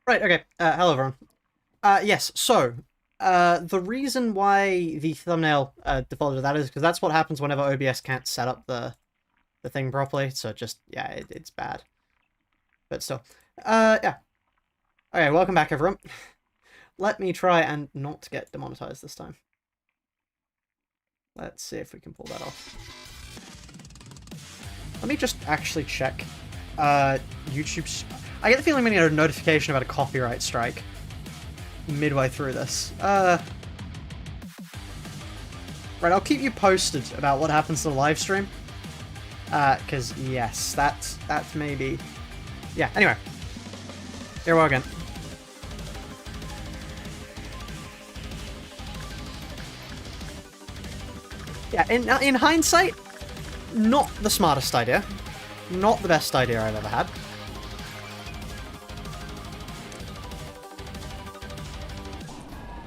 Right, okay. Hello, everyone. Yes, so, the reason why the thumbnail defaulted to that is because that's what happens whenever OBS can't set up the thing properly, so just, yeah, it's bad. But still. Yeah. Okay, welcome back, everyone. Let me try and not get demonetized this time. Let's see if we can pull that off. Let me just actually check YouTube's... I get the feeling I'm going to get a notification about a copyright strike midway through this. Right, I'll keep you posted about what happens to the live stream. Because, yes, that's maybe... Yeah, anyway. Here we go again. Yeah, in hindsight, not the smartest idea. Not the best idea I've ever had.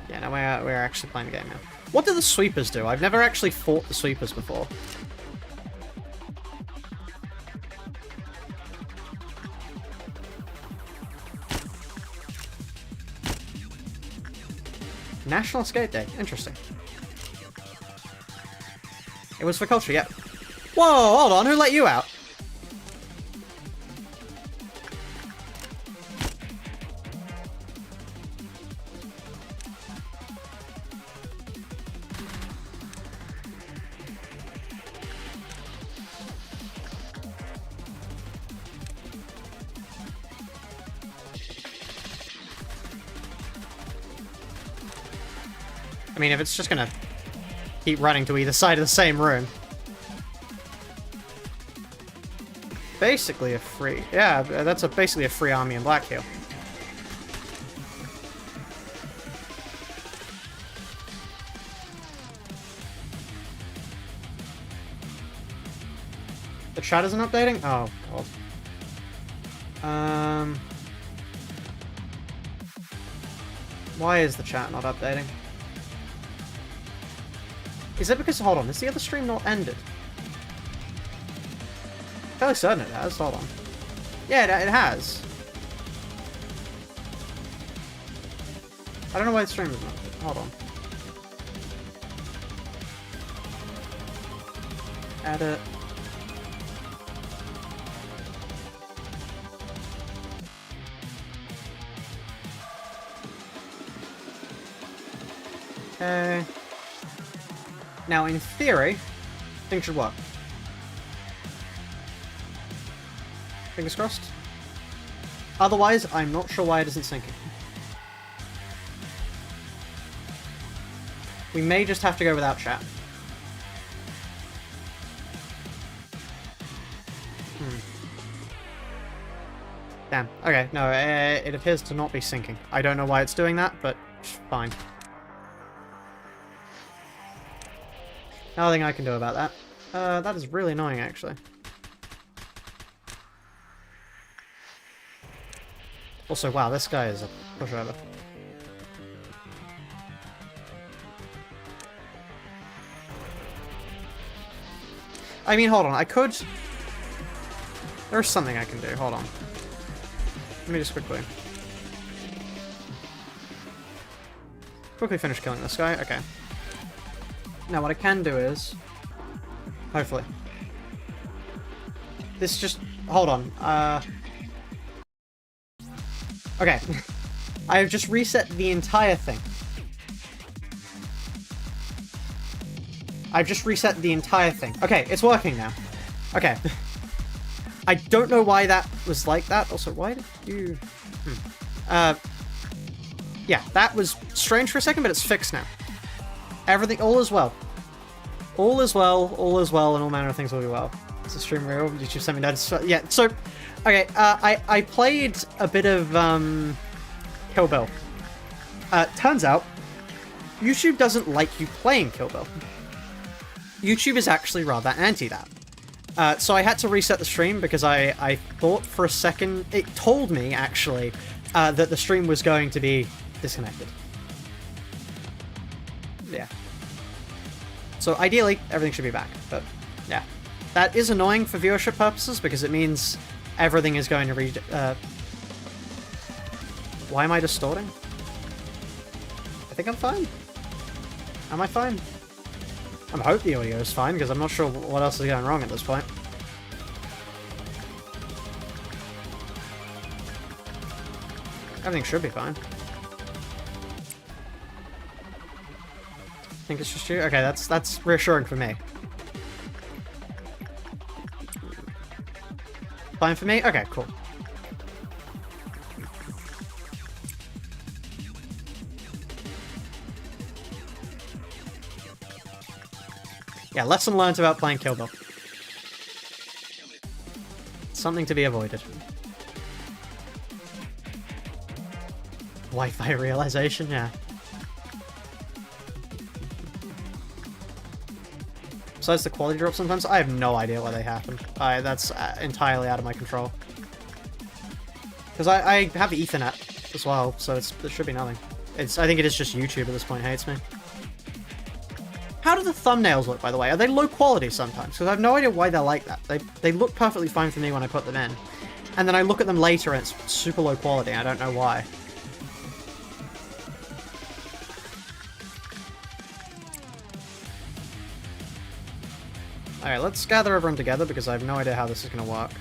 Yeah, no, we're actually playing the game now. What do the sweepers do? I've never actually fought the sweepers before. National Skate Day. Interesting. It was for culture, yeah. Whoa, hold on, who let you out? I mean, if it's just gonna keep running to either side of the same room. Basically a free... Yeah, that's basically a free army in Black Hill. The chat isn't updating? Oh, God. Why is the chat not updating? Is it because... Hold on, is the other stream not ended? Fairly certain it has. Hold on. Yeah, it has. I don't know why the stream is not. Hold on. Edit. Okay. Now, in theory, things should work. Fingers crossed. Otherwise, I'm not sure why it isn't syncing. We may just have to go without chat. Damn. Okay, no, it appears to not be syncing. I don't know why it's doing that, but fine. Nothing I can do about that. That is really annoying, actually. Also, wow, this guy is a pushover. I mean, hold on, I could... There's something I can do, hold on. Let me just quickly finish killing this guy, okay. Now, what I can do is... Hopefully. This just... Hold on. Okay. I have just reset the entire thing. I've just reset the entire thing. Okay, it's working now. Okay. I don't know why that was like that. Also, why did you... Yeah, that was strange for a second, but it's fixed now. Everything, all is well. All is well, and all manner of things will be well. It's a stream real. YouTube sent me notice. Yeah, so, okay, I played a bit of, Kill Bill. Turns out, YouTube doesn't like you playing Kill Bill. YouTube is actually rather anti that. So I had to reset the stream because I thought for a second, it told me, actually, that the stream was going to be disconnected. Yeah. So ideally, everything should be back, but yeah. That is annoying for viewership purposes because it means everything is going to Why am I distorting? I think I'm fine. Am I fine? I hope the audio is fine, because I'm not sure what else is going wrong at this point. Everything should be fine. I think it's just you? Okay, that's reassuring for me. Fine for me? Okay, cool. Yeah, lesson learned about playing Kill Bill. Something to be avoided. Wi-Fi realization, yeah. Besides the quality drop sometimes, I have no idea why they happen. That's entirely out of my control. Because I have Ethernet as well, so there should be nothing. I think it is just YouTube at this point hates me. How do the thumbnails look, by the way? Are they low quality sometimes? Because I have no idea why they're like that. They look perfectly fine for me when I put them in. And then I look at them later and it's super low quality. I don't know why. Alright, let's gather everyone together because I have no idea how this is going to work.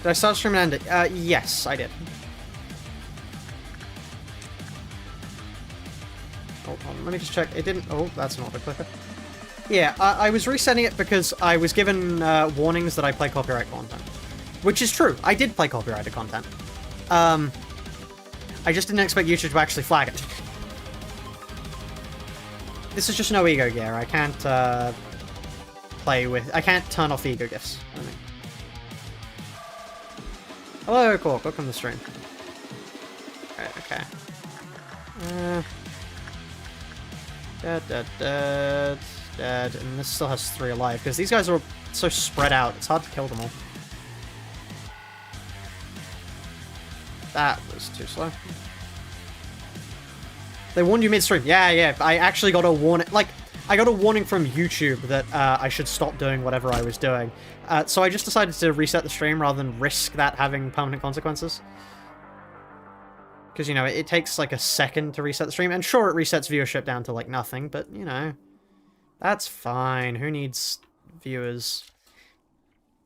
Did I start streaming and end it? Yes, I did. Hold on, let me just check. It didn't... Oh, that's not the clicker. Yeah, I was resetting it because I was given warnings that I play copyright content. Which is true. I did play copyrighted content. I just didn't expect YouTube to actually flag it. This is just no ego gear. I can't play with... I can't turn off the ego gifts. I mean. Hello, Cork. Welcome to the stream. Right, okay. Dead. And this still has 3 alive, because these guys are so spread out, it's hard to kill them all. That was too slow. They warned you mid-stream. Yeah, I actually got a warning. Like, I got a warning from YouTube that I should stop doing whatever I was doing. So I just decided to reset the stream rather than risk that having permanent consequences. Because, you know, it takes like a second to reset the stream. And sure, it resets viewership down to like nothing, but, you know, that's fine. Who needs viewers?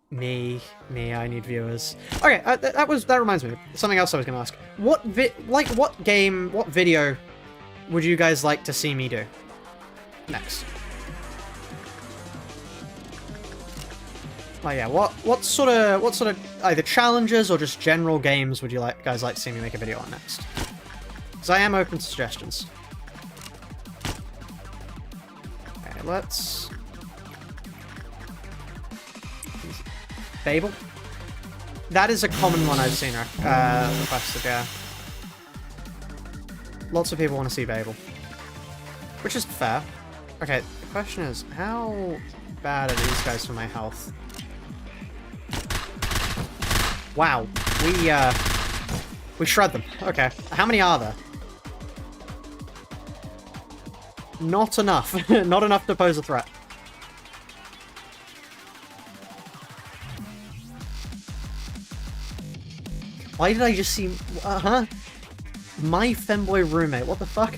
Me, I need viewers. Okay, that reminds me. Something else I was going to ask. What video would you guys like to see me do next? Oh yeah, what sort of either challenges or just general games would you guys like to see me make a video on next? Because I am open to suggestions. Okay, let's... Babel? That is a common one I've seen requested, yeah. Lots of people want to see Babel. Which is fair. Okay, the question is, how bad are these guys for my health? Wow, we shred them. Okay, how many are there? Not enough. Not enough to pose a threat. Why did I just see... My femboy roommate, what the fuck?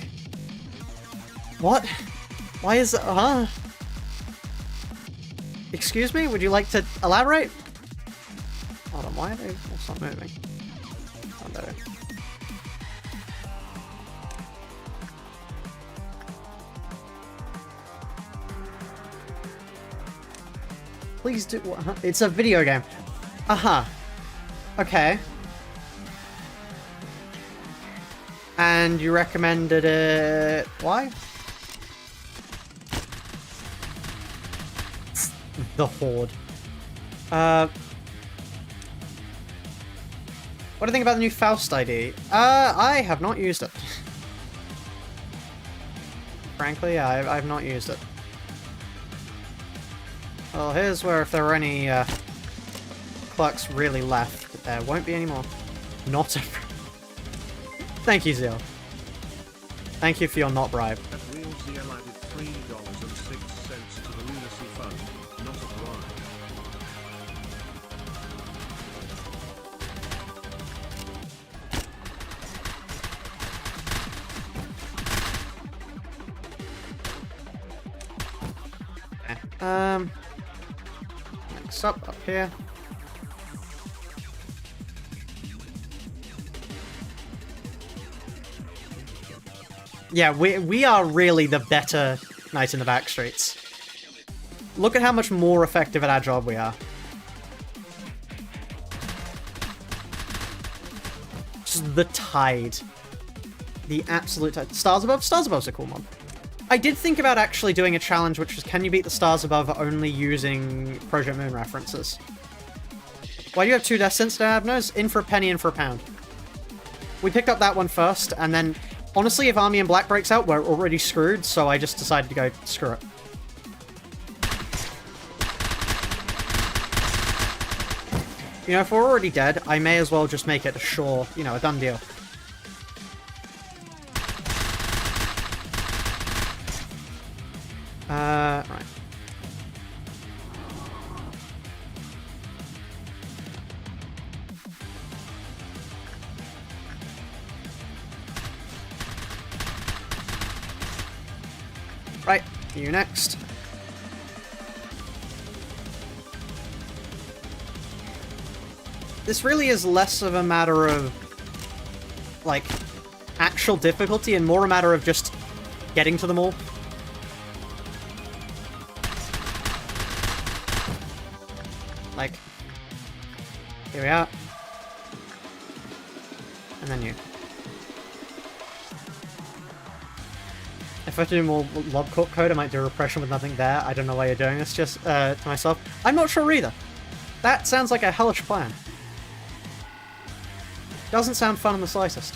What? Why is it... Excuse me? Would you like to elaborate? Hold on, why are they all not moving? Oh, there. Please do... It's a video game. Okay. And you recommended it... Why? The Horde. What do you think about the new Faust ID? I have not used it. Frankly, yeah, I've not used it. Well, here's where if there were any clerks really left, there won't be any more. Not a... Thank you, Zeal. Thank you for your not bribe. Real Zeal added $3.06 to the lunacy fund, not a bribe. Next up here. Yeah, we are really the better Knight in the Backstreets. Look at how much more effective at our job we are. Just the tide. The absolute tide. Stars Above? Stars Above's a cool mod. I did think about actually doing a challenge which was, can you beat the Stars Above only using Project Moon references? Why do you have 2 deaths instead of Abnos? In for a penny, in for a pound. We picked up that one first, and then, honestly, if Army in Black breaks out, we're already screwed, so I just decided to go, screw it. You know, if we're already dead, I may as well just make it a sure, you know, a done deal. Right. Right, you next. This really is less of a matter of, like, actual difficulty and more a matter of just getting to them all. Like, here we are. And then you. If I do more Lobcourt code, I might do repression with nothing there. I don't know why you're doing this just to myself. I'm not sure either. That sounds like a hellish plan. Doesn't sound fun in the slightest.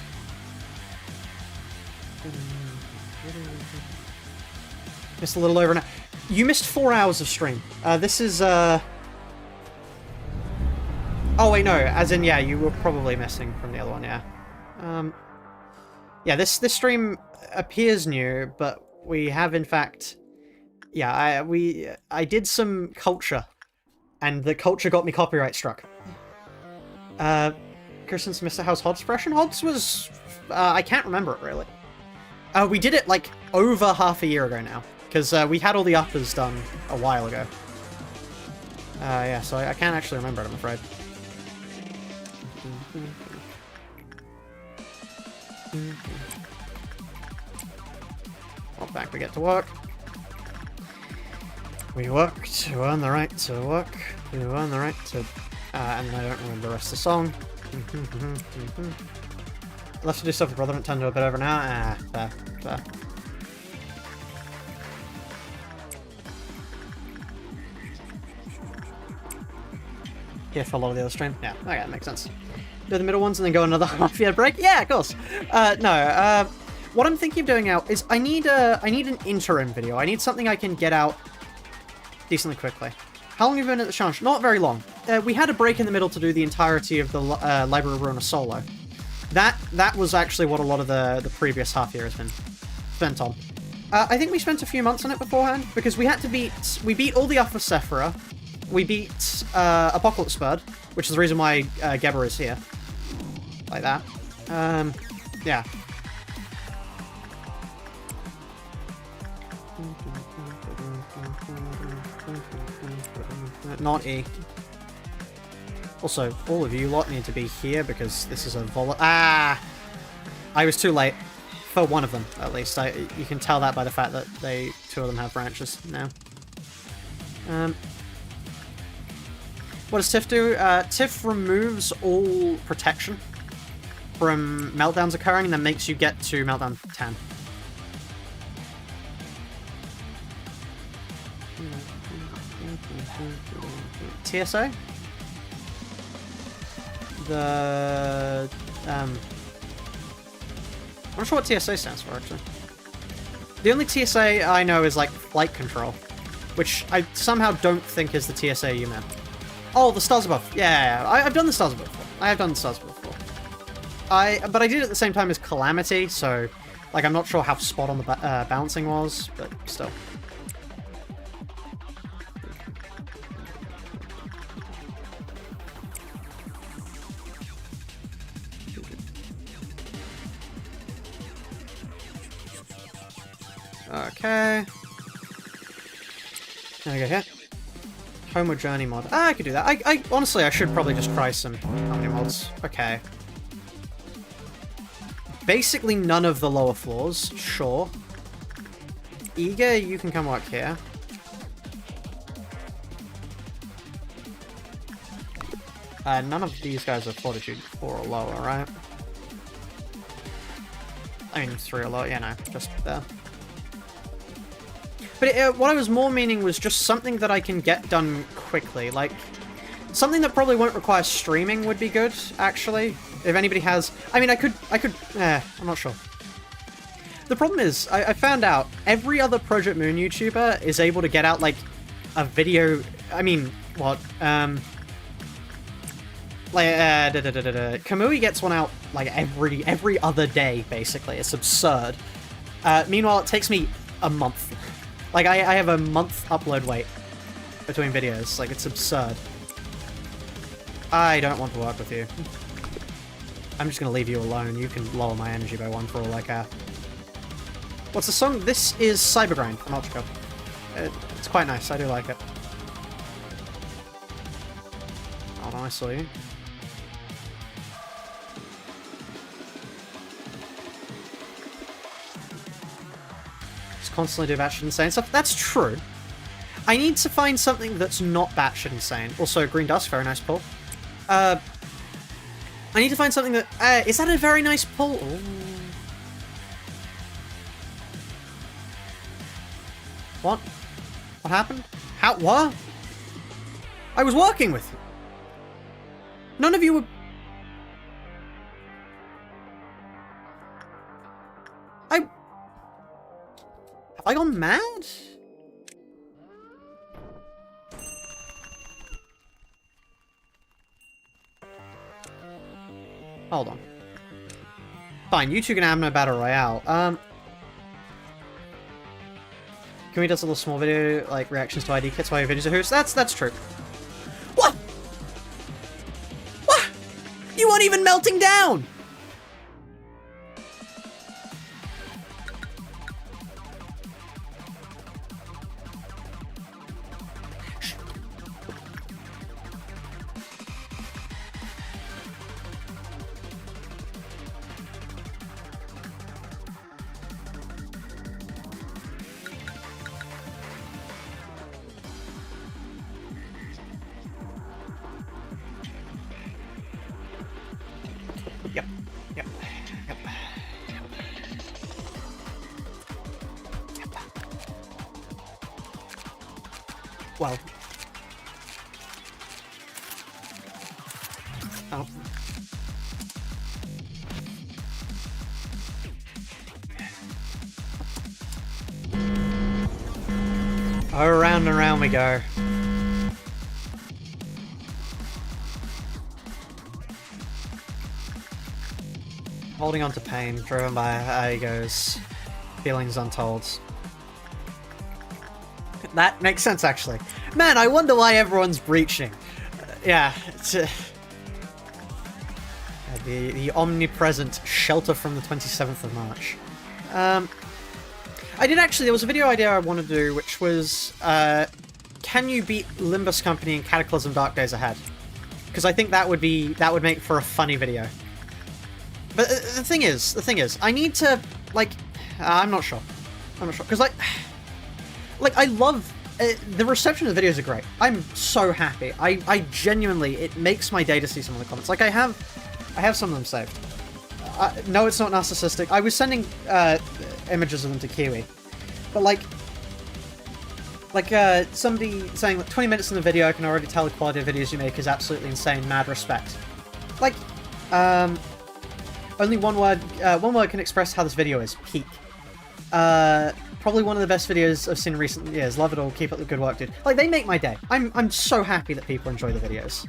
Missed a little over an hour. You missed 4 hours of stream. This is, Oh, wait, no. As in, yeah, you were probably missing from the other one, yeah. Yeah, this stream appears new, but we have, in fact... Yeah, I did some culture, and the culture got me copyright struck. Kirsten's Mr. House Hod's expression? Hod's was... I can't remember it, really. We did it, like, over half a year ago now, because we had all the uppers done a while ago. Yeah, so I can't actually remember it, I'm afraid. Well, back we get to work. We work to earn the right to work. We earn the right to... and then I don't remember the rest of the song. Left to do stuff with Brother and Tendo a bit over now. Fair. Here for a lot of the other stream. Yeah, okay, that makes sense. Do the middle ones and then go another half-year break? Yeah, of course. No, what I'm thinking of doing now is I need an interim video. I need something I can get out decently quickly. How long have you been at the challenge? Not very long. We had a break in the middle to do the entirety of the Library of Ruina solo. That was actually what a lot of the previous half-year has been spent on. I think we spent a few months on it beforehand, because we had to we beat all the Upper Sephira. We beat Apocalypse Bird, which is the reason why Geber is here. Like that. Yeah. Not E. Also, all of you lot need to be here because this is a I was too late. For one of them, at least. You can tell that by the fact that 2 of them have branches now. What does Tiff do? Tiff removes all protection from meltdowns occurring and then makes you get to meltdown 10. TSA? I'm not sure what TSA stands for, actually. The only TSA I know is, like, flight control, which I somehow don't think is the TSA you meant. Oh, the Stars Above. Yeah, I've done the Stars Above before. I have done the Stars Above before. But I did it at the same time as Calamity, so, like, I'm not sure how spot on the bouncing was, but still. Okay. There we go here. Homewood Journey mod. Ah, I could do that. I honestly, I should probably just try some Omni mods. Okay. Basically none of the lower floors. Sure. Eager, you can come work here. None of these guys are Fortitude 4 or lower, right? I mean, 3 or lower. Yeah, no, just there. But what I was more meaning was just something that I can get done quickly. Like, something that probably won't require streaming would be good, actually. If anybody has... I mean, I could... I'm not sure. The problem is, I found out every other Project Moon YouTuber is able to get out, like, a video... I mean, what? Kamui gets one out, like, every other day, basically. It's absurd. Meanwhile, it takes me a month. Like, I have a month upload wait between videos. Like, it's absurd. I don't want to work with you. I'm just gonna leave you alone. You can lower my energy by 1 for all I care. What's the song? This is Cybergrind from Ultraco. It's quite nice. I do like it. Hold on, I saw you. Constantly do batshit insane stuff. That's true. I need to find something that's not batshit insane. Also, Green Dust, very nice pull. I need to find something that... is that a very nice pull? Ooh. What? What happened? How? What? I was working with you. None of you were... Have I gone mad? Hold on. Fine, you two can have no battle royale. Can we do a little small video, like, reactions to ID kits while your videos are who's? That's true. What? What? You weren't even melting down! Well. Oh. Around and around we go. Holding on to pain, driven by egos, feelings untold. That makes sense, actually. Man, I wonder why everyone's breaching. Yeah, it's... the omnipresent shelter from the 27th of March. I did actually... There was a video idea I wanted to do, which was... can you beat Limbus Company in Cataclysm Dark Days Ahead? Because I think that would make for a funny video. But the thing is, I need to, like... I'm not sure. Because, like, I love... the reception of the videos are great. I'm so happy. I genuinely... It makes my day to see some of the comments. Like, I have some of them saved. No, it's not narcissistic. I was sending images of them to Kiwi. But, like, somebody saying, like, 20 minutes in the video, I can already tell the quality of videos you make is absolutely insane. Mad respect. Like, only one word can express how this video is. Peak. Probably one of the best videos I've seen in recent years. Love it all. Keep up the good work, dude. Like, they make my day. I'm so happy that people enjoy the videos.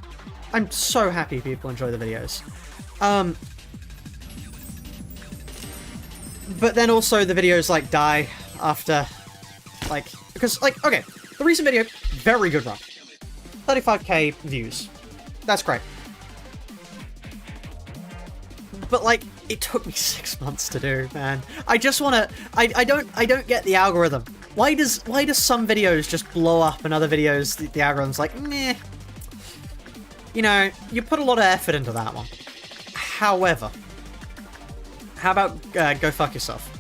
I'm so happy people enjoy the videos. But then also the videos, like, die after, like... Because, like, okay, the recent video, very good run. 35k views. That's great. But, like, it took me 6 months to do, man. I just wanna... I don't get the algorithm. Why does some videos just blow up and other videos the algorithm's like, meh? You know, you put a lot of effort into that one. However, how about go fuck yourself?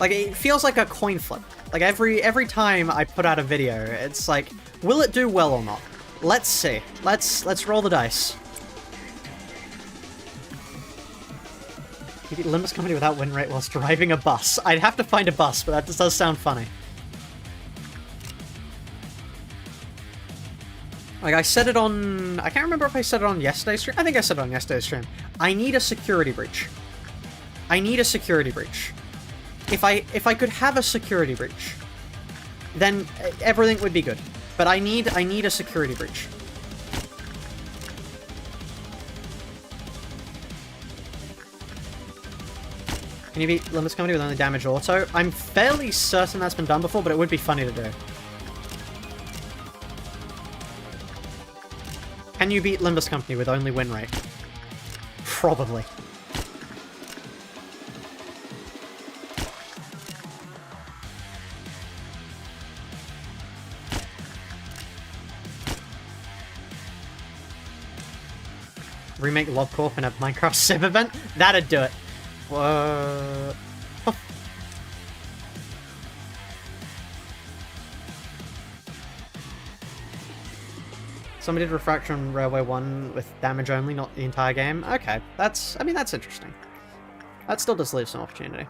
Like, it feels like a coin flip. Like, every time I put out a video, it's like, will it do well or not? Let's see. Let's roll the dice. You beat Limbus Company without win rate whilst driving a bus. I'd have to find a bus, but that just does sound funny. Like, I said it on... I can't remember if I said it on yesterday's stream. I think I said it on yesterday's stream. I need a security breach. I need a security breach. If I could have a security breach, then everything would be good. But I need a security breach. Can you beat Limbus Company with only damage auto? I'm fairly certain that's been done before, but it would be funny to do. Can you beat Limbus Company with only win rate? Probably. Remake LobCorp and a Minecraft Civ event? That'd do it. Whoa. Somebody did Refraction on Railway 1 with damage only, not the entire game. Okay, I mean, that's interesting. That still does leave some opportunity.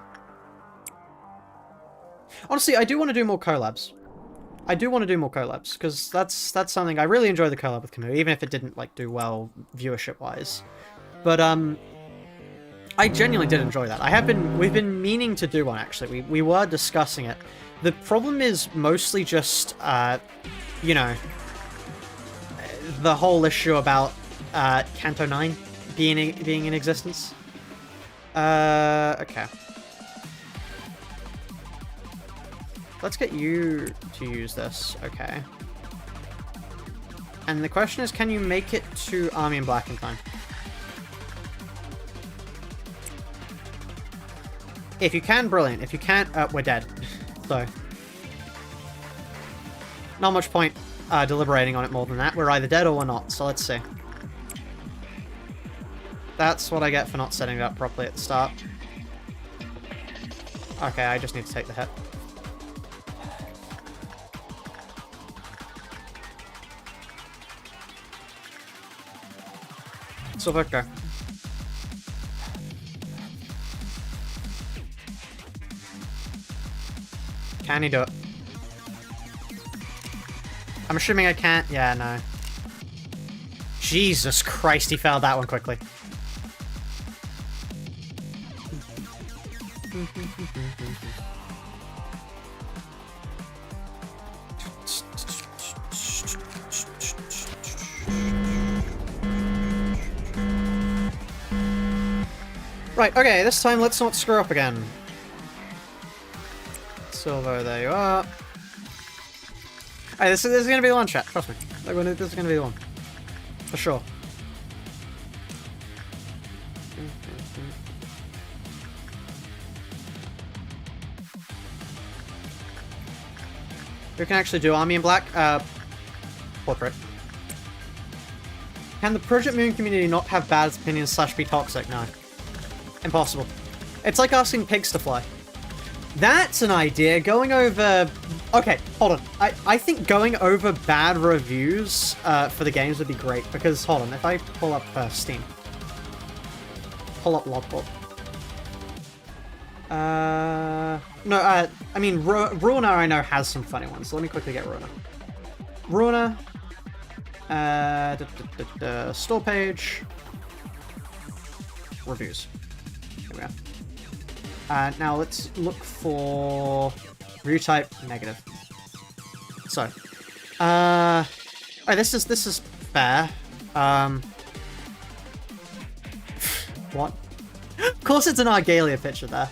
Honestly, I do want to do more collabs. I do want to do more collabs, because that's something... I really enjoy the collab with Camus, even if it didn't, like, do well viewership-wise. But, I genuinely did enjoy that. We've been meaning to do one, actually. We were discussing it. The problem is mostly just, you know, the whole issue about, Canto 9 being in existence. Okay. Let's get you to use this. Okay. And the question is, can you make it to Army in Black in time? If you can, brilliant. If you can't, we're dead. So, not much point deliberating on it more than that. We're either dead or we're not, so let's see. That's what I get for not setting it up properly at the start. Okay, I just need to take the hit. So, okay. Can he do it? I'm assuming I can't. Yeah, no. Jesus Christ, he failed that one quickly. Right, okay, this time let's not screw up again. Silver, there you are. Alright, this is gonna be the one, chat. Trust me. This is gonna be the one. For sure. Who can actually do Army in Black? Portrait. Can the Project Moon community not have bad opinions / be toxic? No. Impossible. It's like asking pigs to fly. That's an idea. Going over... Okay, hold on. I think going over bad reviews for the games would be great, because, hold on, if I pull up Steam. Pull up Lobotomy. No, I mean, Ruiner I know has some funny ones, so let me quickly get Ruiner. Ruiner. Store page. Reviews. Here we are. Now let's look for review type negative. So, oh, this is fair. What? Of course, it's an Argalia picture there.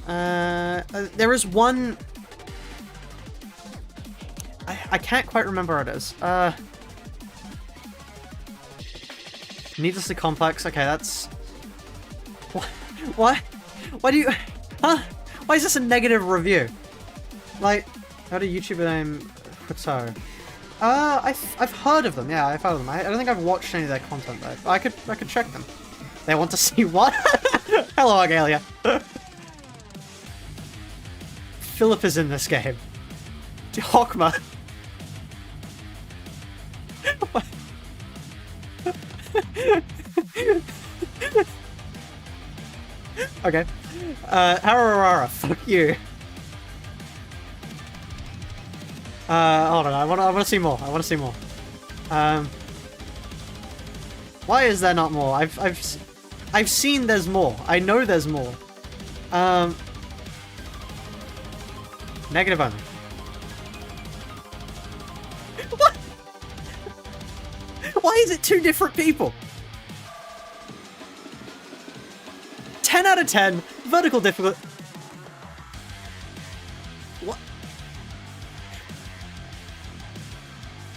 There is one. I can't quite remember what it is. Needlessly complex. Okay, that's... What? Why do you... Huh? Why Why is this a negative review? Like, how do YouTuber name Koto? I've heard of them. Yeah, I've heard of them. I don't think I've watched any of their content though. I could check them. They want to see what? Hello, Argalia. Philip is in this game. Hokma. Okay. Hararara, fuck you. Hold on, I wanna see more. I wanna see more. Why is there not more? I've seen there's more. I know there's more. Negative only. What? Why is it two different people? 10 out of 10, vertical difficult. What?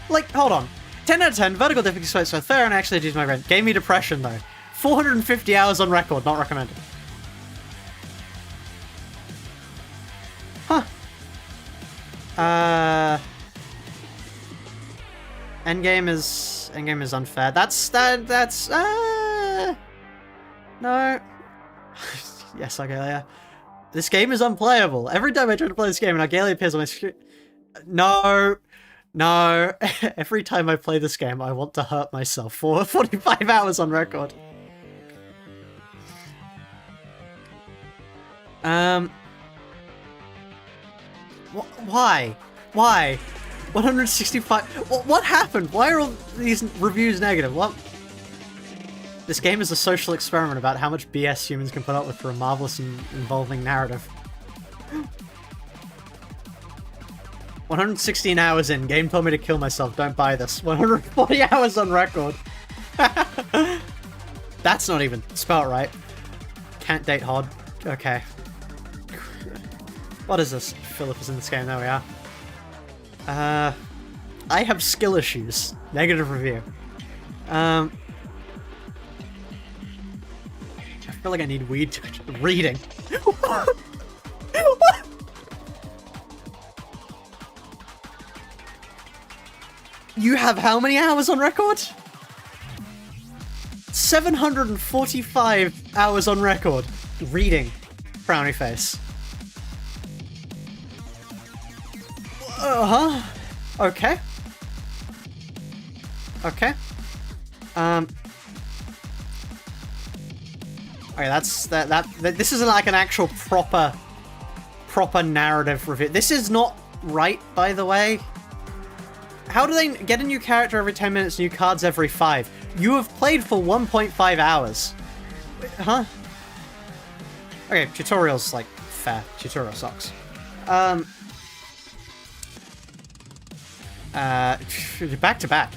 Like, hold on. 10 out of 10, vertical difficulty, so fair and actually due to my brain. Gave me depression though. 450 hours on record, not recommended. Huh. Endgame is unfair. No. Yes, Argalia. This game is unplayable. Every time I try to play this game and Argalia appears on my screen. No. Every time I play this game, I want to hurt myself for 45 hours on record. Why? 165. What happened? Why are all these reviews negative? What? This game is a social experiment about how much BS humans can put up with for a marvelous and involving narrative. 116 hours in, game told me to kill myself, don't buy this. 140 hours on record. That's not even spelled right. Can't date hard. Okay. What is this? Philip is in this game, there we are. I have skill issues. Negative review. I feel like I need weed to reading. You have how many hours on record? 745 hours on record. Reading. Frowny face. Okay. Okay. Okay, this isn't like an actual proper narrative review. This is not right, by the way. How do they get a new character every 10 minutes, new cards every 5? You have played for 1.5 hours. Huh? Okay, tutorial's like fair. Tutorial sucks. Back to back.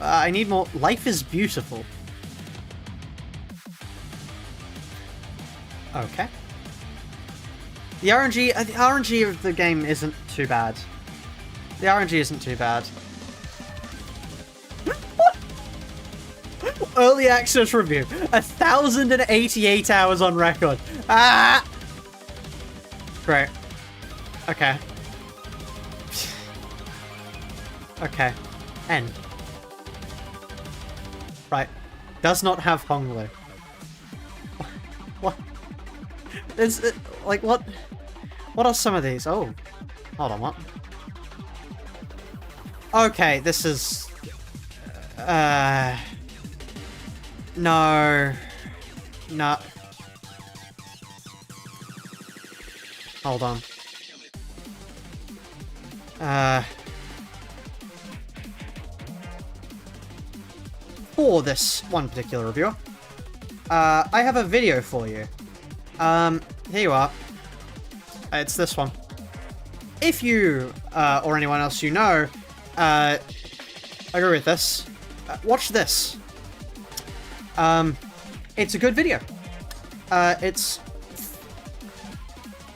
I need more. Life is beautiful. Okay. The RNG of the game isn't too bad. The RNG isn't too bad. Early access review. 1,088 hours on record. Ah! Great. Okay. Okay. End. Right. Does not have Honglu. What? Is it, like, what? What are some of these? Oh. Hold on, what? Okay, this is... No. No. Hold on. For this one particular reviewer, I have a video for you. Here you are. It's this one. If you, or anyone else you know, agree with this, watch this. It's a good video. It's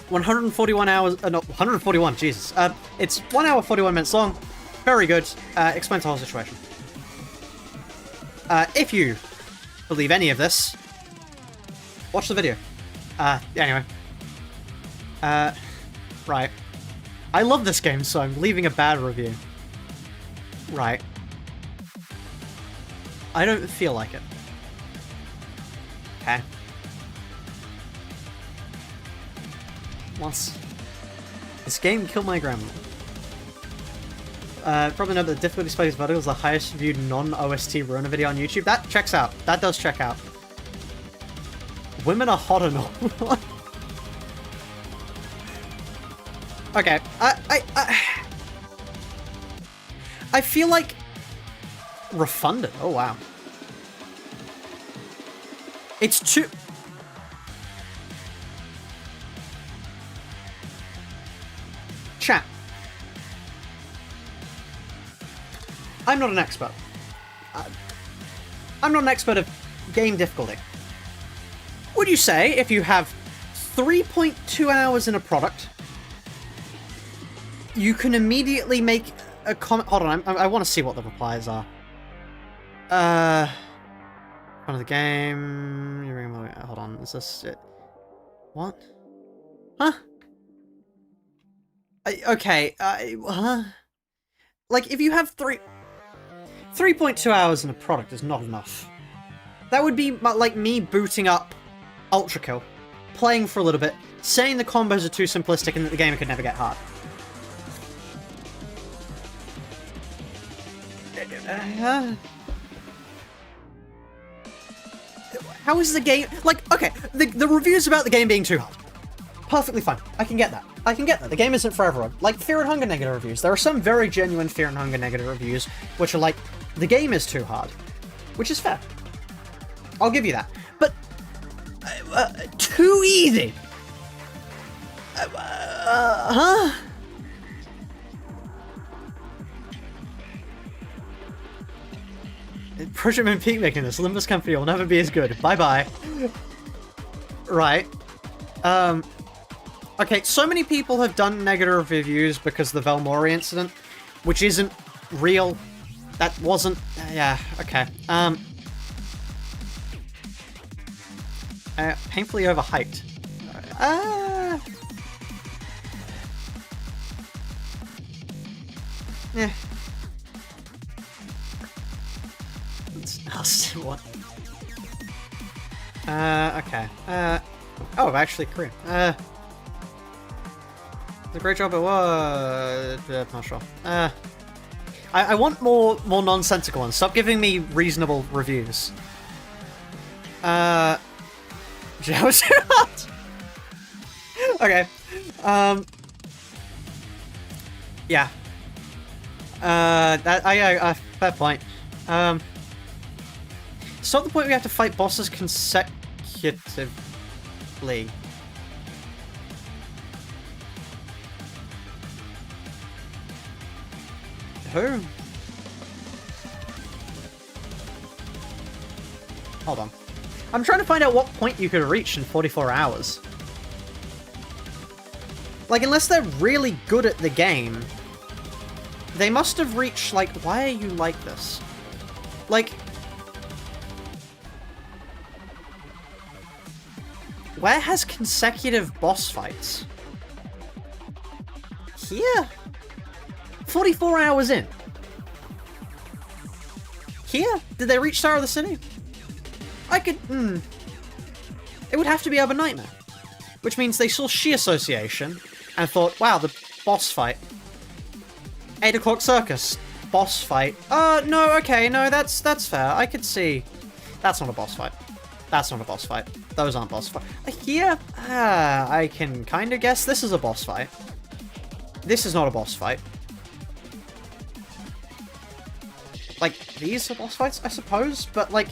141 hours, no, 141, Jesus. It's 1 hour, 41 minutes long. Very good. Explains the whole situation. If you believe any of this, Watch the video. Anyway. Right. I love this game, so I'm leaving a bad review. Right. I don't feel like it. Okay. Once. This game killed my grandma. Probably know that the difficulty spike is vertical is the highest viewed non-OST Rona video on YouTube. That checks out. That does check out. Women are hot and all. Okay. I feel like refunded. Oh wow. It's too. Chat. I'm not an expert. I'm not an expert of game difficulty. Would you say if you have 3.2 hours in a product, you can immediately make a comment? Hold on, I want to see what the replies are. Front of the game. Hold on, is this it? What? Huh? Okay. Huh? Like, if you have 3.2 hours in a product is not enough. That would be like me booting up Ultra Kill, playing for a little bit, saying the combos are too simplistic and that the game could never get hard. How is the game... Like, okay, the reviews about the game being too hard. Perfectly fine. I can get that. I can get that. The game isn't for everyone. Like, Fear and Hunger negative reviews. There are some very genuine Fear and Hunger negative reviews, which are like, the game is too hard. Which is fair. I'll give you that. But... too easy! Huh? Project Man Peak making this. Olympus Company will never be as good. Bye-bye. Right. Okay, so many people have done negative reviews because of the Velmori incident, which isn't real. That wasn't... yeah, okay. Painfully overhyped. Yeah. What? Okay. Oh, actually, Korean. It's a great job, it was... not sure. I want more nonsensical ones. Stop giving me reasonable reviews. Okay. Yeah. Fair point. It's not the point we have to fight bosses consecutively. Who? Hold on. I'm trying to find out what point you could reach in 44 hours. Like, unless they're really good at the game, they must have reached, like, why are you like this? Like... where has consecutive boss fights? Here? 44 hours in. Here? Did they reach Star of the City? I could... It would have to be Urban Nightmare. Which means they saw She Association and thought, wow, the boss fight. 8 O'Clock Circus. Boss fight. No, okay, no, that's fair. I could see... That's not a boss fight. That's not a boss fight. Those aren't boss fights. Here, I can kind of guess this is a boss fight. This is not a boss fight. Like, these are boss fights, I suppose? But, like,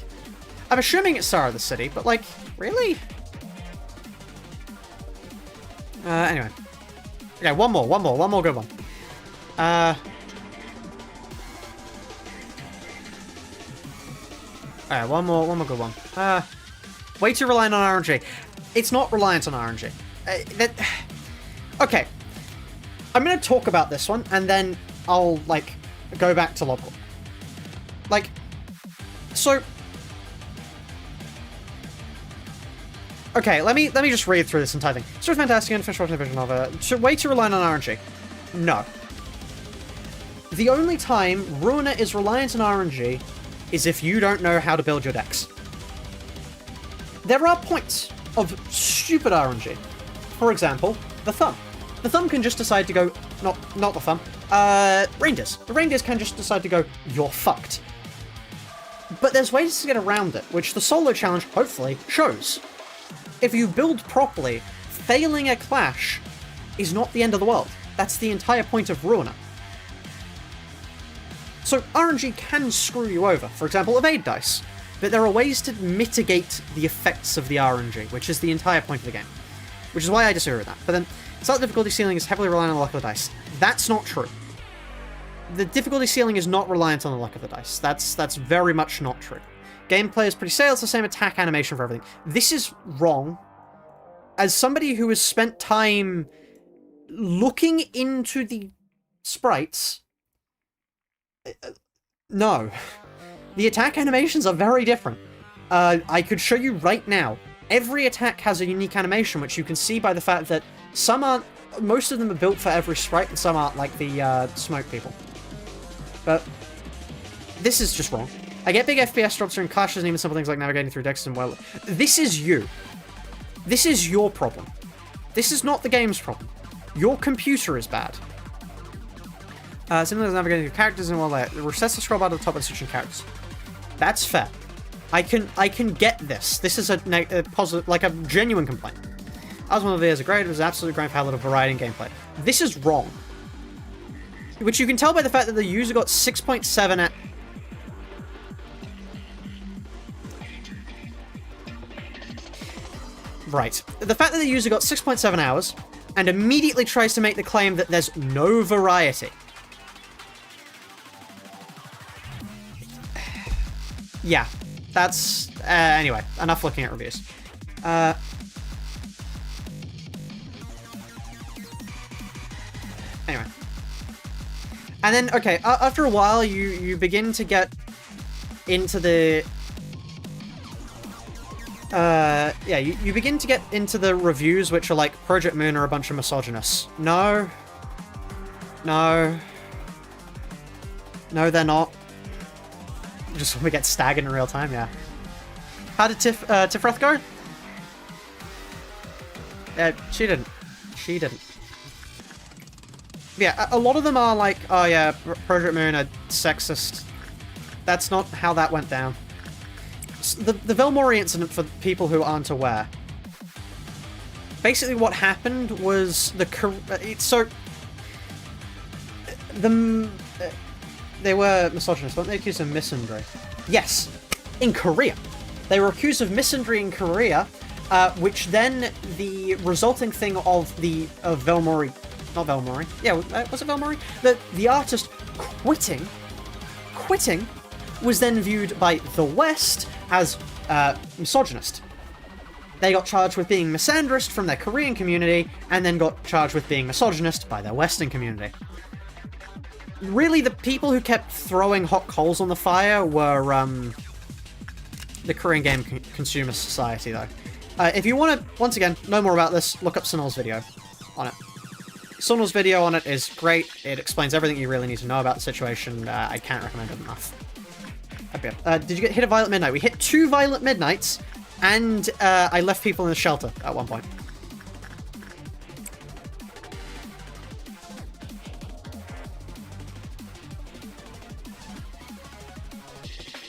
I'm assuming it's Star of the City, but, like, really? Anyway. Okay, one more good one. Alright, one more good one. Way too reliant on RNG. It's not reliant on RNG. Okay. I'm gonna talk about this one, and then I'll, like, go back to Lobotomy. Like, so... Okay, let me just read through this entire thing. Sort of fantastic, unfinished version of it. Way too reliant on RNG. No. The only time Ruiner is reliant on RNG is if you don't know how to build your decks. There are points of stupid RNG. For example, the Thumb. The Thumb can just decide to go... Not the Thumb. Reindeers. The Reindeers can just decide to go, you're fucked. But there's ways to get around it, which the solo challenge, hopefully, shows. If you build properly, failing a clash is not the end of the world. That's the entire point of Ruiner. So RNG can screw you over. For example, evade dice. But there are ways to mitigate the effects of the RNG, which is the entire point of the game. Which is why I disagree with that. But then, start difficulty ceiling is heavily reliant on the luck of the dice. That's not true. The difficulty ceiling is not reliant on the luck of the dice. That's very much not true. Gameplay is pretty stale, it's the same attack animation for everything. This is wrong. As somebody who has spent time looking into the sprites... no. The attack animations are very different. I could show you right now. Every attack has a unique animation, which you can see by the fact that some aren't... most of them are built for every sprite, and some aren't, like the smoke people. But this is just wrong. I get big FPS drops during clashes and even simple things like navigating through decks and well... This is you. This is your problem. This is not the game's problem. Your computer is bad. Similar to navigating through characters and well, resets the scroll bar to the top and switching characters. That's fair. I can get this. This is a positive, like a genuine complaint. I was one of the videos are great. It was absolutely great for how little variety in gameplay. This is wrong. Which you can tell by the fact that the user got 6.7 at... Right. The fact that the user got 6.7 hours and immediately tries to make the claim that there's no variety. Yeah. That's... anyway, enough looking at reviews. Anyway. And then, okay, after a while, you begin to get into the... yeah, you begin to get into the reviews which are like, Project Moon are a bunch of misogynists. No. No. No, they're not. Just when we get staggered in real time, yeah. How did Tifreth go? She didn't. She didn't. Yeah, a lot of them are like, oh yeah, Project Moon are sexist. That's not how that went down. The Velmori incident, for people who aren't aware. Basically what happened was they were misogynist, weren't they accused of misandry? Yes, in Korea. They were accused of misandry in Korea, which then the resulting thing of Velmori, not Velmori, yeah, was it Velmori? The artist quitting was then viewed by the West as misogynist. They got charged with being misandrist from their Korean community, and then got charged with being misogynist by their Western community. Really, the people who kept throwing hot coals on the fire were the Korean Game Consumer Society, though. If you want to, once again, know more about this, look up Sunil's video on it. Sunil's video on it is great. It explains everything you really need to know about the situation. I can't recommend it enough. Did you hit a Violent Midnight? We hit 2 Violent Midnights, and I left people in the shelter at one point.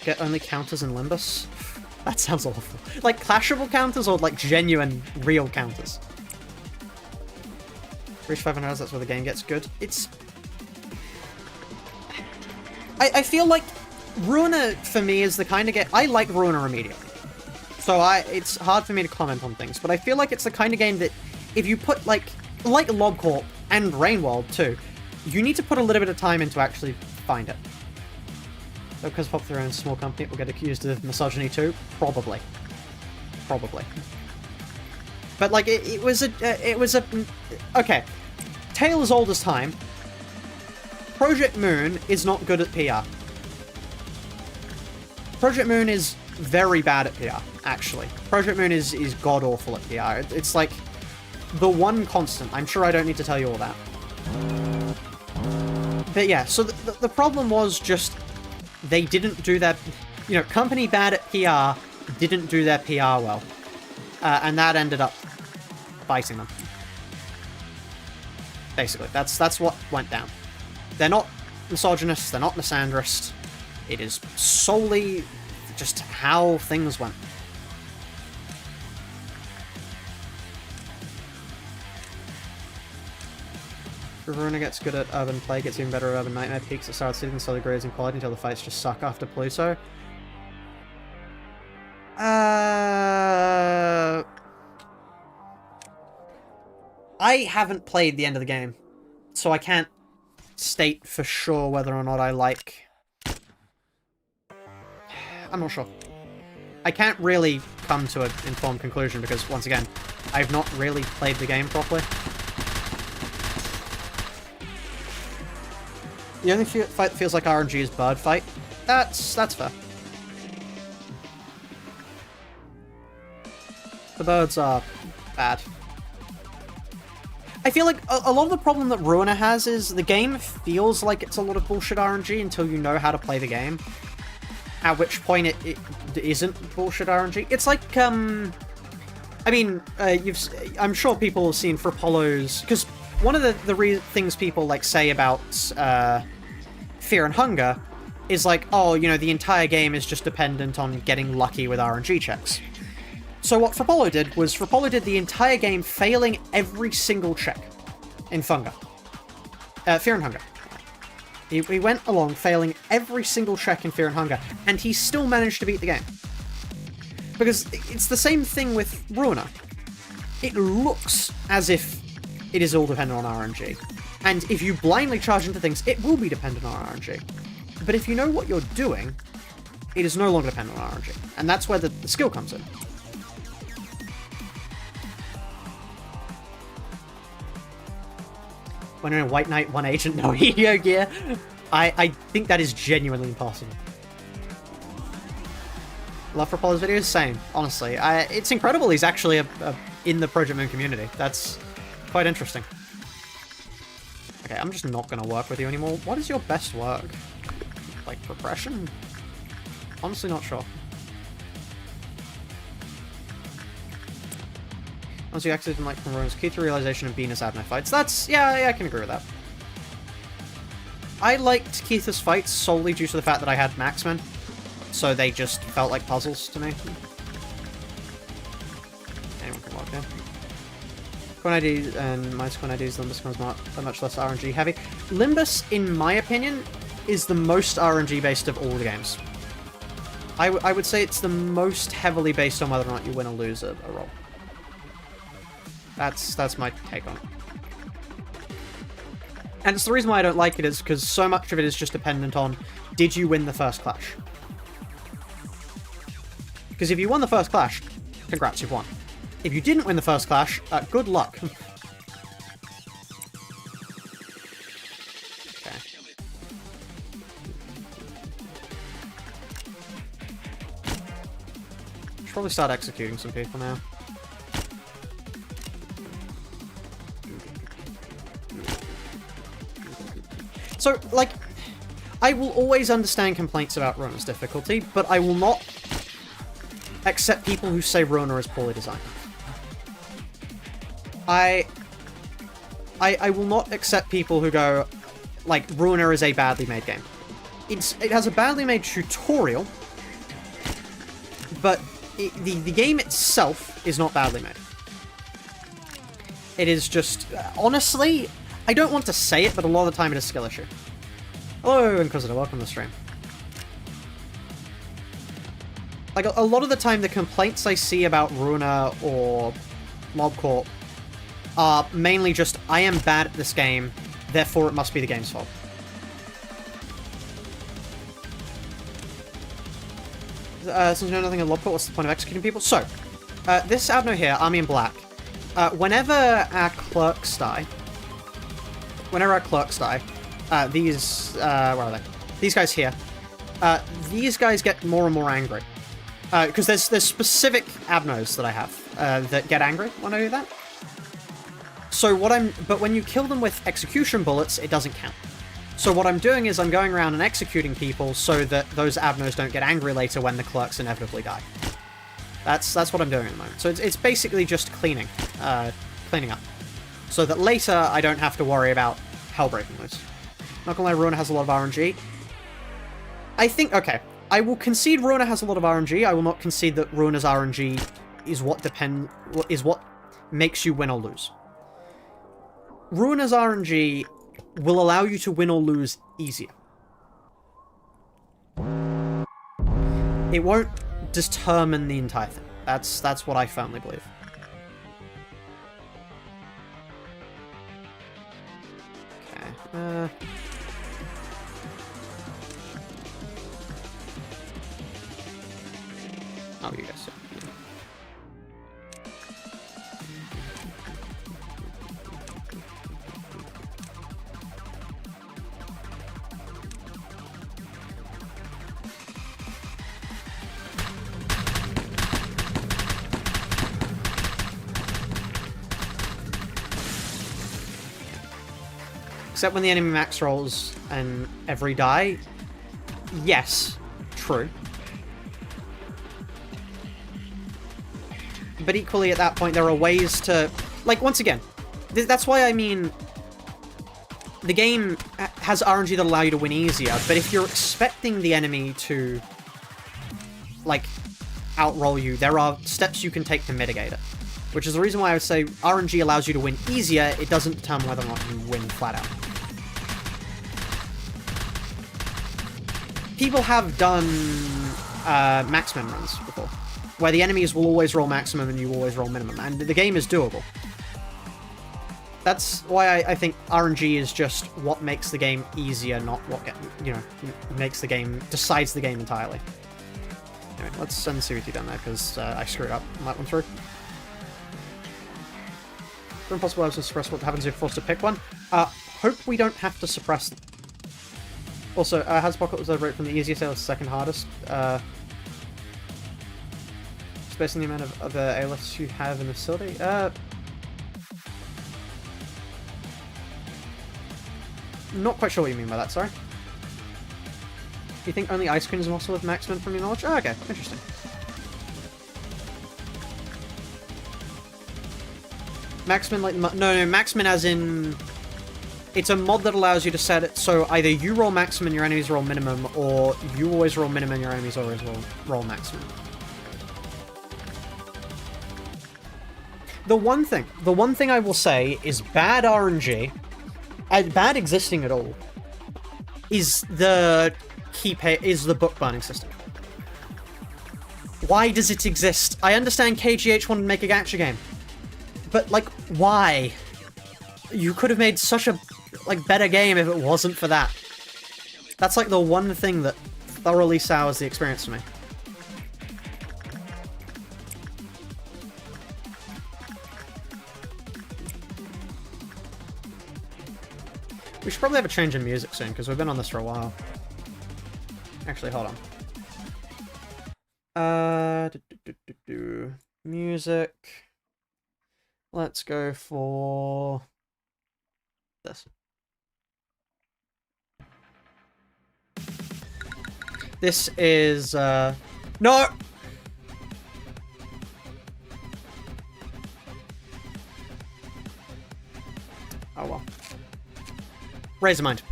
Get only counters in Limbus? That sounds awful. Like clashable counters or like genuine, real counters? Reach 500 hours, that's where the game gets good. It's... I feel like Ruiner, for me, is the kind of game... I like Ruiner immediately. So it's hard for me to comment on things, but I feel like it's the kind of game that if you put, like LobCorp and Rainworld, too, you need to put a little bit of time in to actually find it. So because Pop their own small company will get accused of misogyny too? Probably. Probably. But, like, it was a... Okay. Tale as old as time. Project Moon is not good at PR. Project Moon is very bad at PR, actually. Project Moon is god-awful at PR. It's like the one constant. I'm sure I don't need to tell you all that. But yeah, so the problem was just they didn't do their... You know, company bad at PR didn't do their PR well. And that ended up biting them. Basically, that's what went down. They're not misogynist, they're not misandrist. It is solely just how things went. Runa gets good at urban play, gets even better at urban nightmare, peaks at Starred City and slowly grades in quality until the fights just suck after Pluto. I haven't played the end of the game, so I can't state for sure whether or not I like... I'm not sure. I can't really come to an informed conclusion because, once again, I've not really played the game properly. The only fight that feels like RNG is Bird Fight. That's fair. The birds are bad. I feel like a lot of the problem that Ruiner has is the game feels like it's a lot of bullshit RNG until you know how to play the game. At which point it isn't bullshit RNG. It's like, I mean, I'm sure people have seen Frapollo's... Because one of the things people, like, say about Fear and Hunger is like, oh, you know, the entire game is just dependent on getting lucky with RNG checks. So what Frapollo did was Frapollo did the entire game failing every single check in Fear and Hunger. He went along failing every single check in Fear and Hunger, and he still managed to beat the game. Because it's the same thing with Ruiner. It looks as if it is all dependent on RNG. And if you blindly charge into things, it will be dependent on RNG. But if you know what you're doing, it is no longer dependent on RNG. And that's where the skill comes in. When in a White Knight, one agent, no hero gear. I think that is genuinely impossible. Love for Apollo's videos? Same, honestly. It's incredible he's actually in the Project Moon community. That's quite interesting. Okay, I'm just not going to work with you anymore. What is your best work? Like, progression? Honestly not sure. Once you actually didn't like from Rome's key to realization of Venus Adno fights. That's... yeah, I can agree with that. I liked Keitha's fights solely due to the fact that I had Maxmen, so they just felt like puzzles to me. Anyone can walk in. Coin ID and minus coin IDs, Limbus becomes much less RNG heavy. Limbus, in my opinion, is the most RNG based of all the games. I would say it's the most heavily based on whether or not you win or lose a roll. That's my take on it. And it's the reason why I don't like it is because so much of it is just dependent on, did you win the first clash? Because if you won the first clash, congrats, you've won. If you didn't win the first clash, good luck. Okay. Should probably start executing some people now. So, like, I will always understand complaints about Runer's difficulty, but I will not accept people who say Runer is poorly designed. I will not accept people who go, like, Runer is a badly made game. It has a badly made tutorial, but the game itself is not badly made. It is just, honestly... I don't want to say it, but a lot of the time it is a skill issue. Hello, Inquisitor. Welcome to the stream. Like, a lot of the time, the complaints I see about Ruiner or Mobcorp are mainly just, I am bad at this game, therefore it must be the game's fault. Since you know nothing in Lobcorp, what's the point of executing people? So, this Abno here, Army in Black, whenever our clerks die, these, where are they? These guys here. These guys get more and more angry. Because there's specific abnos that I have that get angry when I do that. So but when you kill them with execution bullets, it doesn't count. So what I'm doing is I'm going around and executing people so that those abnos don't get angry later when the clerks inevitably die. That's what I'm doing at the moment. So it's basically just cleaning up. So that later I don't have to worry about hell breaking loose. Not gonna lie, Ruiner has a lot of RNG. I think, okay, I will concede Ruiner has a lot of RNG. I will not concede that Ruiner's RNG is what makes you win or lose. Ruiner's RNG will allow you to win or lose easier. It won't determine the entire thing. That's what I firmly believe. Okay. Oh, you guys. Except when the enemy max rolls and every die. Yes, true. But equally at that point there are ways to... Like, once again, that's why I mean... The game has RNG that allow you to win easier, but if you're expecting the enemy to, like, outroll you, there are steps you can take to mitigate it. Which is the reason why I would say RNG allows you to win easier, it doesn't determine whether or not you win flat out. People have done maximum runs before, where the enemies will always roll maximum and you always roll minimum, and the game is doable. That's why I think RNG is just what makes the game easier, not what makes the game, decides the game entirely. Anyway, let's send CVT down there, because I screwed up on that one through. It's impossible to suppress what happens if you're forced to pick one. Hope we don't have to suppress them. Also, has Pocket was rate from the easiest to the second hardest? It's based on the amount of other A-lists you have in the facility. Not quite sure what you mean by that, sorry. You think only Ice Queen is also with Maxman from your knowledge? Oh, okay, interesting. Maxman, like, no, Maxman as in... It's a mod that allows you to set it so either you roll maximum and your enemies roll minimum, or you always roll minimum and your enemies always roll maximum. The one thing I will say is bad RNG, bad existing at all, is the book burning system. Why does it exist? I understand KGH wanted to make a gacha game, but like, why? You could have made such a better game if it wasn't for that. That's like the one thing that thoroughly sours the experience for me. We should probably have a change in music soon, because we've been on this for a while. Actually, hold on. Music. Let's go for this. This is, no! Oh well. Raise a mind.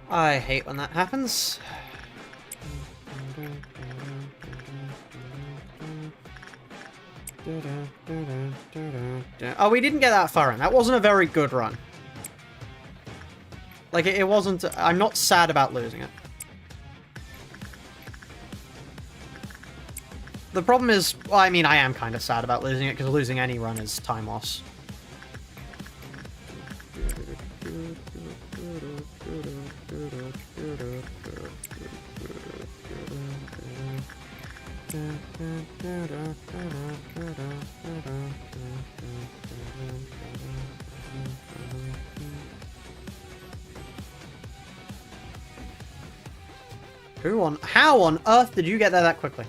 I hate when that happens. Oh, we didn't get that far in. That wasn't a very good run. Like, it wasn't... I'm not sad about losing it. The problem is... Well, I mean, I am kind of sad about losing it, because losing any run is time loss. How on earth did you get there that quickly?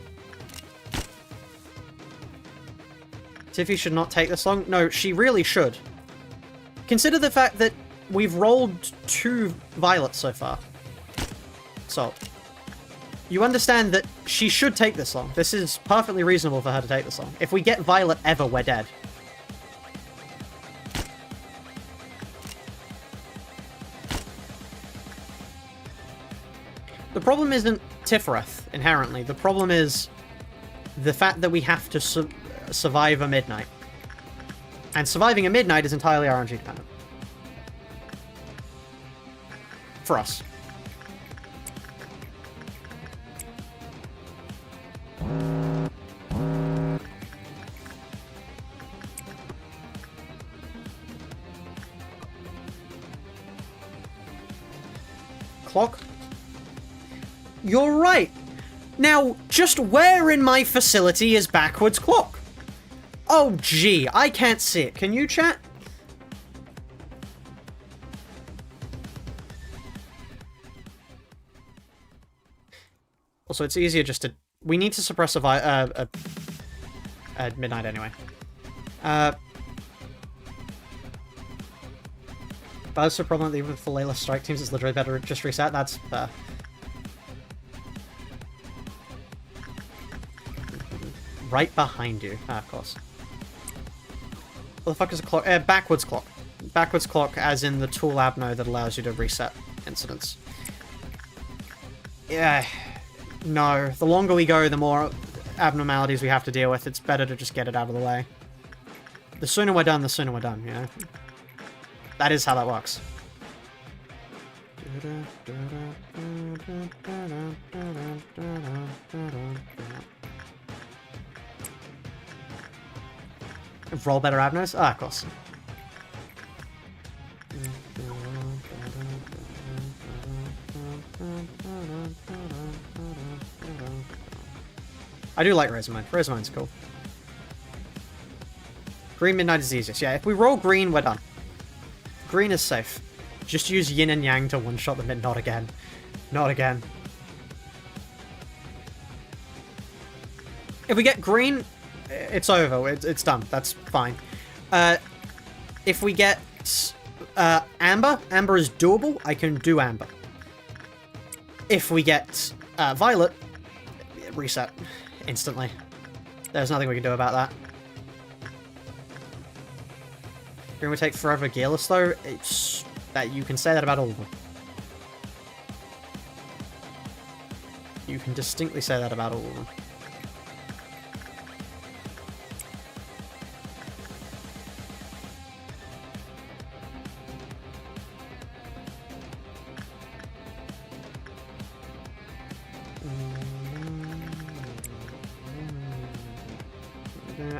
Tiffy should not take this long. No, she really should. Consider the fact that we've rolled 2 violets so far. So, you understand that she should take this long. This is perfectly reasonable for her to take this long. If we get violet ever, we're dead. The problem isn't Tiferet, inherently. The problem is the fact that we have to survive a midnight. And surviving a midnight is entirely RNG dependent. For us. Clock? You're right. Now, just where in my facility is backwards clock? Oh, gee, I can't see it. Can you, chat? Also, it's easier just to... We need to suppress at midnight anyway. But that's the problem that even for Layla strike teams, it's literally better to just reset. That's fair. Right behind you. Ah, of course. What the fuck is a clock? Backwards clock. Backwards clock as in the tool abno that allows you to reset incidents. Yeah. No. The longer we go, the more abnormalities we have to deal with. It's better to just get it out of the way. The sooner we're done, you know? That is how that works. Roll better abnos? Ah, of course. I do like Razormine. Razormine's cool. Green Midnight is easiest. Yeah, if we roll green, we're done. Green is safe. Just use Yin and Yang to one-shot the mid. Not again. Not again. If we get green, it's over. It's done. That's fine. If we get amber, amber is doable. I can do amber. If we get violet, reset instantly. There's nothing we can do about that. Green would take forever gearless though. It's that you can say that about all of them. You can distinctly say that about all of them.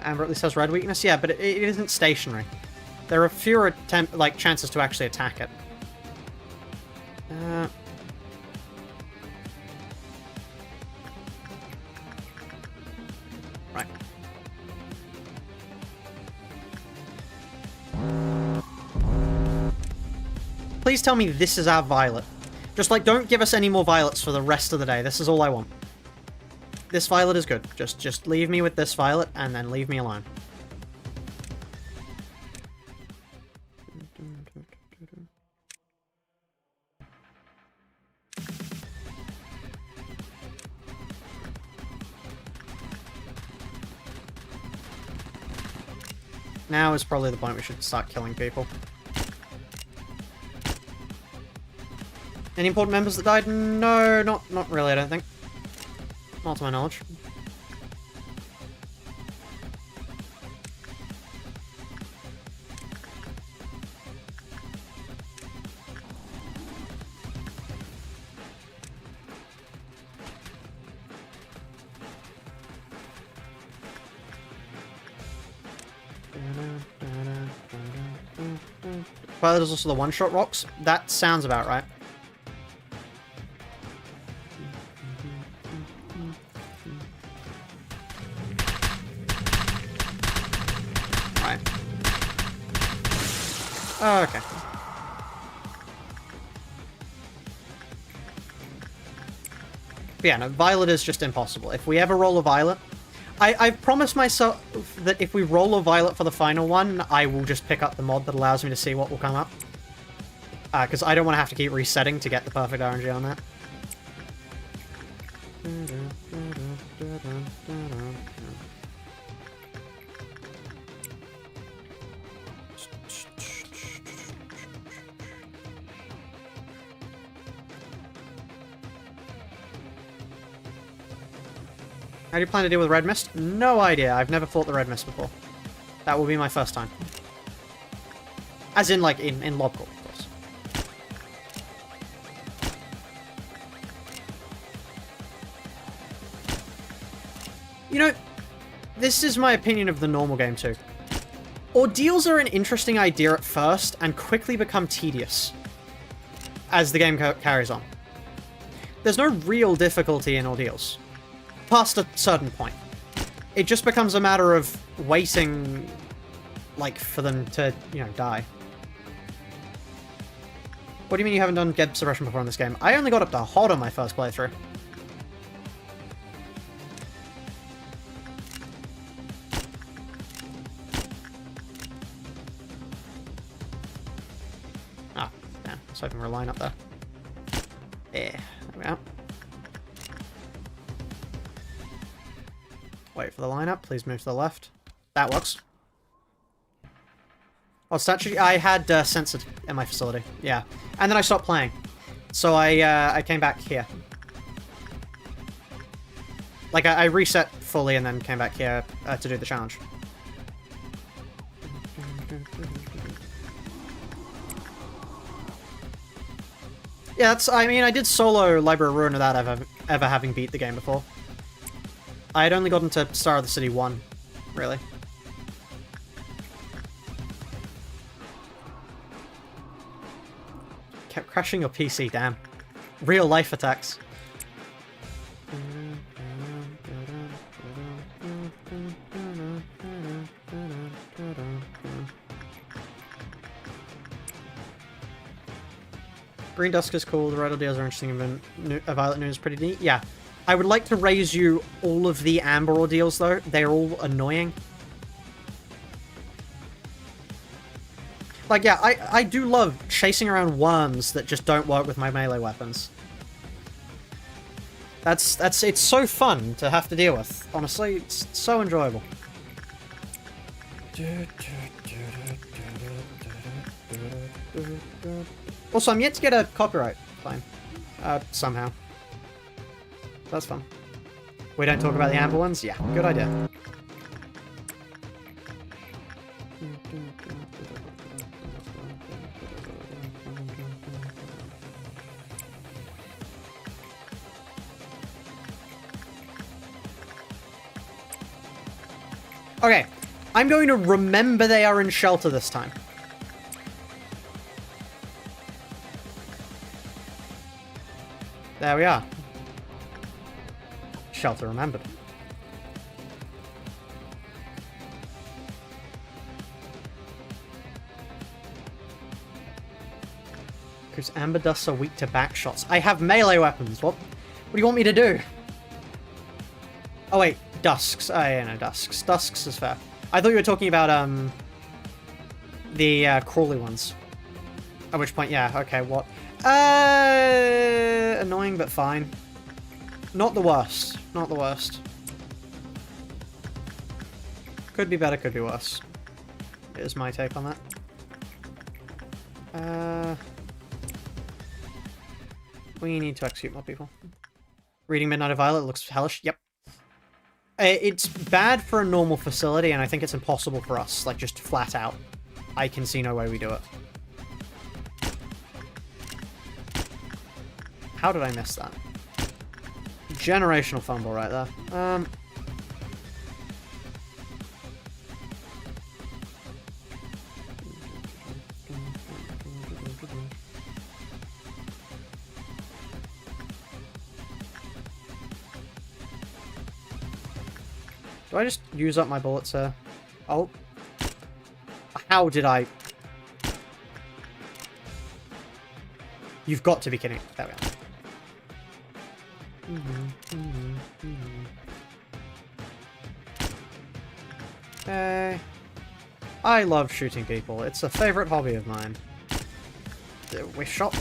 Amber at least has red weakness, yeah, but it isn't stationary. There are fewer chances to actually attack it. Right. Please tell me this is our violet. Just don't give us any more violets for the rest of the day. This is all I want. This violet is good. Just leave me with this violet and then leave me alone. Now is probably the point we should start killing people. Any important members that died? No, not really, I don't think. Not to my knowledge. Violet is also the one-shot rocks. That sounds about right. Right. Oh, okay. But yeah, no, Violet is just impossible. If we ever roll a Violet... I've promised myself that if we roll a Violet for the final one, I will just pick up the mod that allows me to see what will come up. Because I don't want to have to keep resetting to get the perfect RNG on that. How do you plan to deal with Red Mist? No idea. I've never fought the Red Mist before. That will be my first time. As in, like, in Lobcore, of course. You know, this is my opinion of the normal game, too. Ordeals are an interesting idea at first, and quickly become tedious as the game carries on. There's no real difficulty in Ordeals. Past a certain point. It just becomes a matter of waiting, like, for them to, you know, die. What do you mean you haven't done Geb Suppression before in this game? I only got up to Hot on my first playthrough. Ah, damn. I was hoping for a line up there. Yeah, there we go. Wait for the lineup. Please move to the left. That works. Oh, statue. I had censored in my facility. Yeah, and then I stopped playing, so I came back here. Like I reset fully and then came back here to do the challenge. Yeah, that's. I mean, I did solo Library of Ruin without ever having beat the game before. I had only gotten to Star of the City 1, really. Kept crashing your PC, damn. Real life attacks. Green Dusk is cool, the Red Ordeals are interesting, and Violet Noon is pretty neat. Yeah. I would like to raise you all of the Amber Ordeals, though. They're all annoying. Like, yeah, I do love chasing around worms that just don't work with my melee weapons. It's so fun to have to deal with. Honestly, it's so enjoyable. Also, I'm yet to get a copyright claim. Somehow. That's fun. We don't talk about the amber ones? Yeah, good idea. Okay, I'm going to remember they are in shelter this time. There we are. Shelter remembered. Because amber dusts are weak to back shots. I have melee weapons. What do you want me to do? Oh wait, dusks. Oh yeah, no, dusks. Dusks is fair. I thought you were talking about the crawly ones. At which point, yeah, okay, what? Annoying but fine. Not the worst. Not the worst. Could be better, could be worse. Is my take on that. We need to execute more people. Reading Midnight of Violet looks hellish. Yep. It's bad for a normal facility, and I think it's impossible for us. Like, just flat out. I can see no way we do it. How did I miss that? Generational fumble right there. use up my bullets here. Oh. How did I... You've got to be kidding. There we are. Okay. I love shooting people. It's a favorite hobby of mine. Wish shot.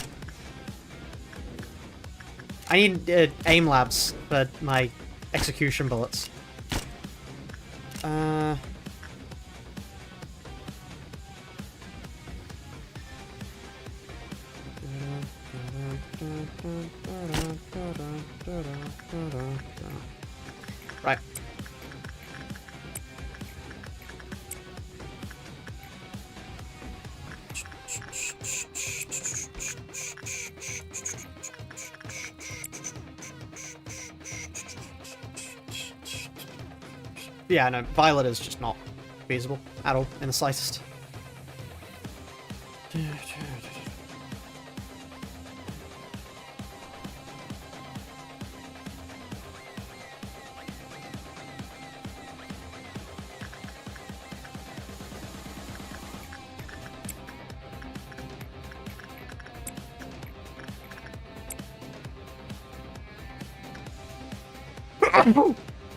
I need aim labs for my execution bullets. Right. Yeah, no, Violet is just not feasible at all, in the slightest.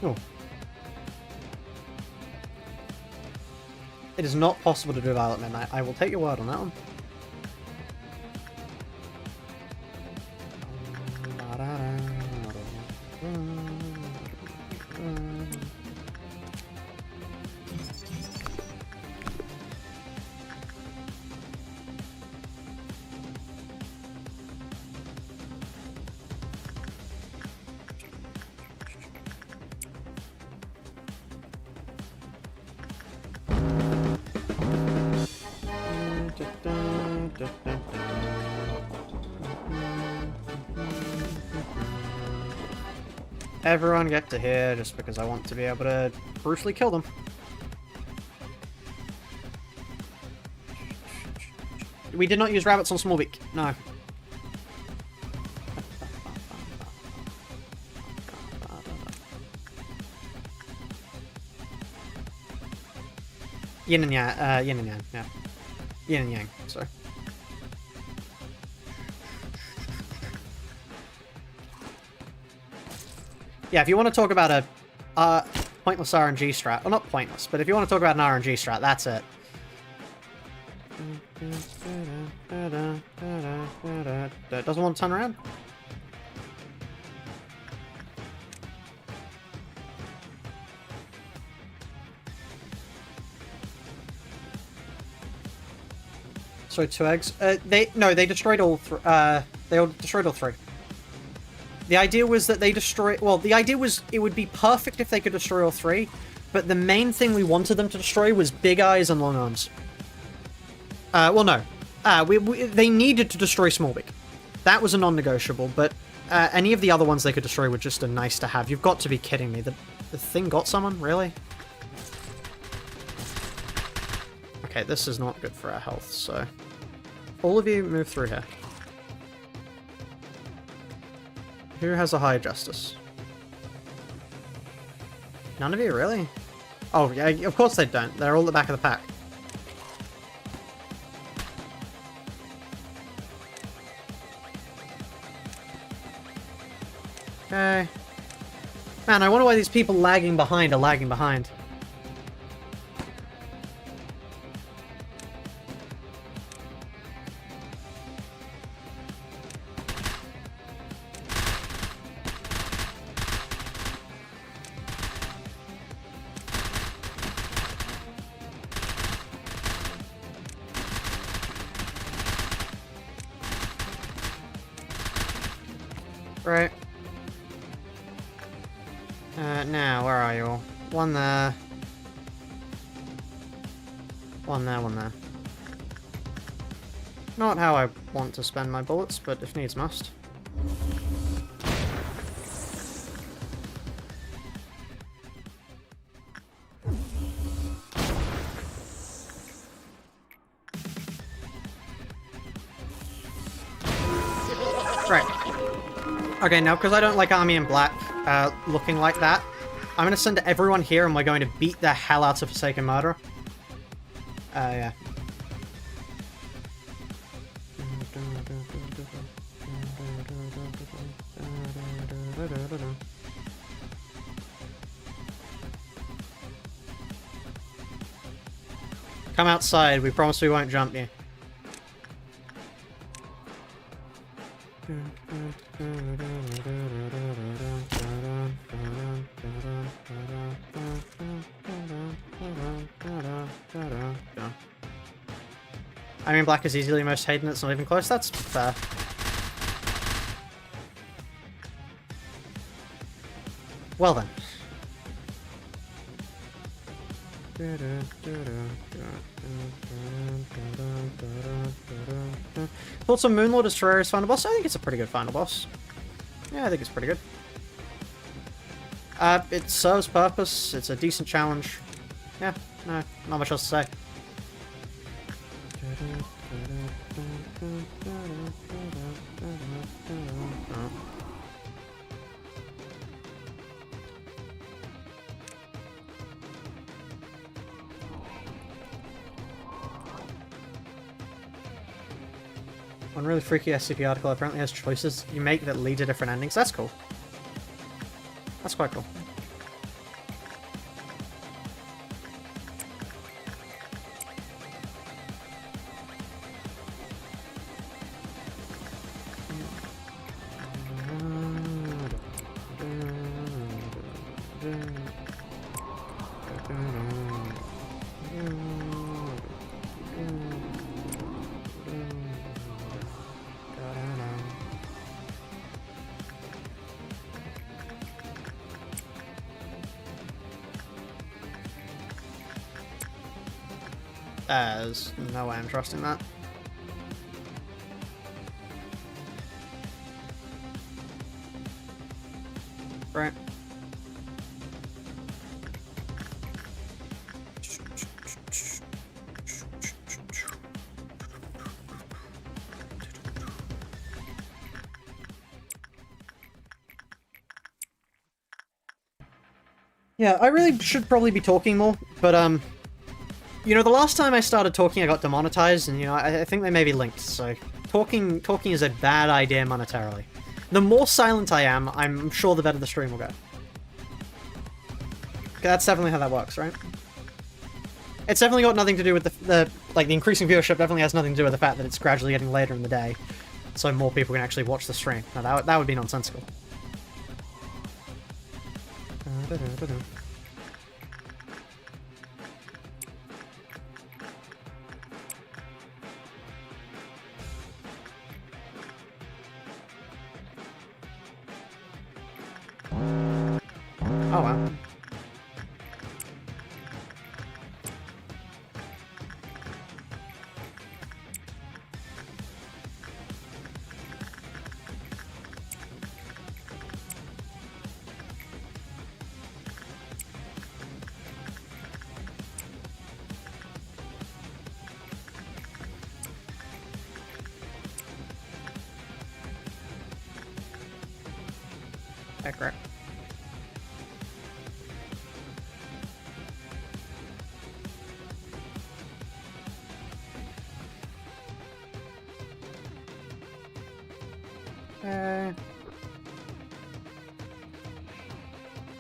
Oh. It is not possible to do Violet Midnight. I will take your word on that one. Everyone get to here just because I want to be able to brutally kill them. We did not use rabbits on Smallbeak. No. Yin and yang, yeah. Yin and yang, sorry. Yeah, if you want to talk about a pointless RNG strat, well, not pointless, but if you want to talk about an RNG strat, that's it. Doesn't want to turn around? Sorry, 2 eggs. They destroyed all. They destroyed all 3. The idea was that they destroy. Well, the idea was it would be perfect if they could destroy all 3, but the main thing we wanted them to destroy was big eyes and long arms. Well, no. They needed to destroy Smallbeak. That was a non-negotiable, but any of the other ones they could destroy were just a nice to have. You've got to be kidding me. The thing got someone? Really? Okay, this is not good for our health, so... All of you move through here. Who has a high justice? None of you, really? Oh, yeah, of course they don't. They're all at the back of the pack. Okay. Man, I wonder why these people lagging behind are lagging behind. Right. Now, where are you all? One there. One there, one there. Not how I want to spend my bullets, but if needs must. Right. Okay, now, because I don't like Army in Black looking like that, I'm gonna send everyone here and we're going to beat the hell out of Forsaken Murderer. Yeah. Come outside, we promise we won't jump you. I mean, black is easily most hated and it's not even close, that's fair. Well then. Thoughts on Moonlord as Terraria's final boss? I think it's a pretty good final boss. Yeah, I think it's pretty good. It serves purpose, it's a decent challenge. Yeah, no, not much else to say. One really freaky SCP article apparently has choices you make that lead to different endings. That's cool. That's quite cool. There's no way I'm trusting that. Right. Yeah, I really should probably be talking more, but you know, the last time I started talking I got demonetized, and you know, I think they may be linked, so talking is a bad idea monetarily. The more silent I am, I'm sure the better the stream will go. That's definitely how that works, right? It's definitely got nothing to do with the increasing viewership definitely has nothing to do with the fact that it's gradually getting later in the day, so more people can actually watch the stream. Now that would be nonsensical. Oh wow. Heck right.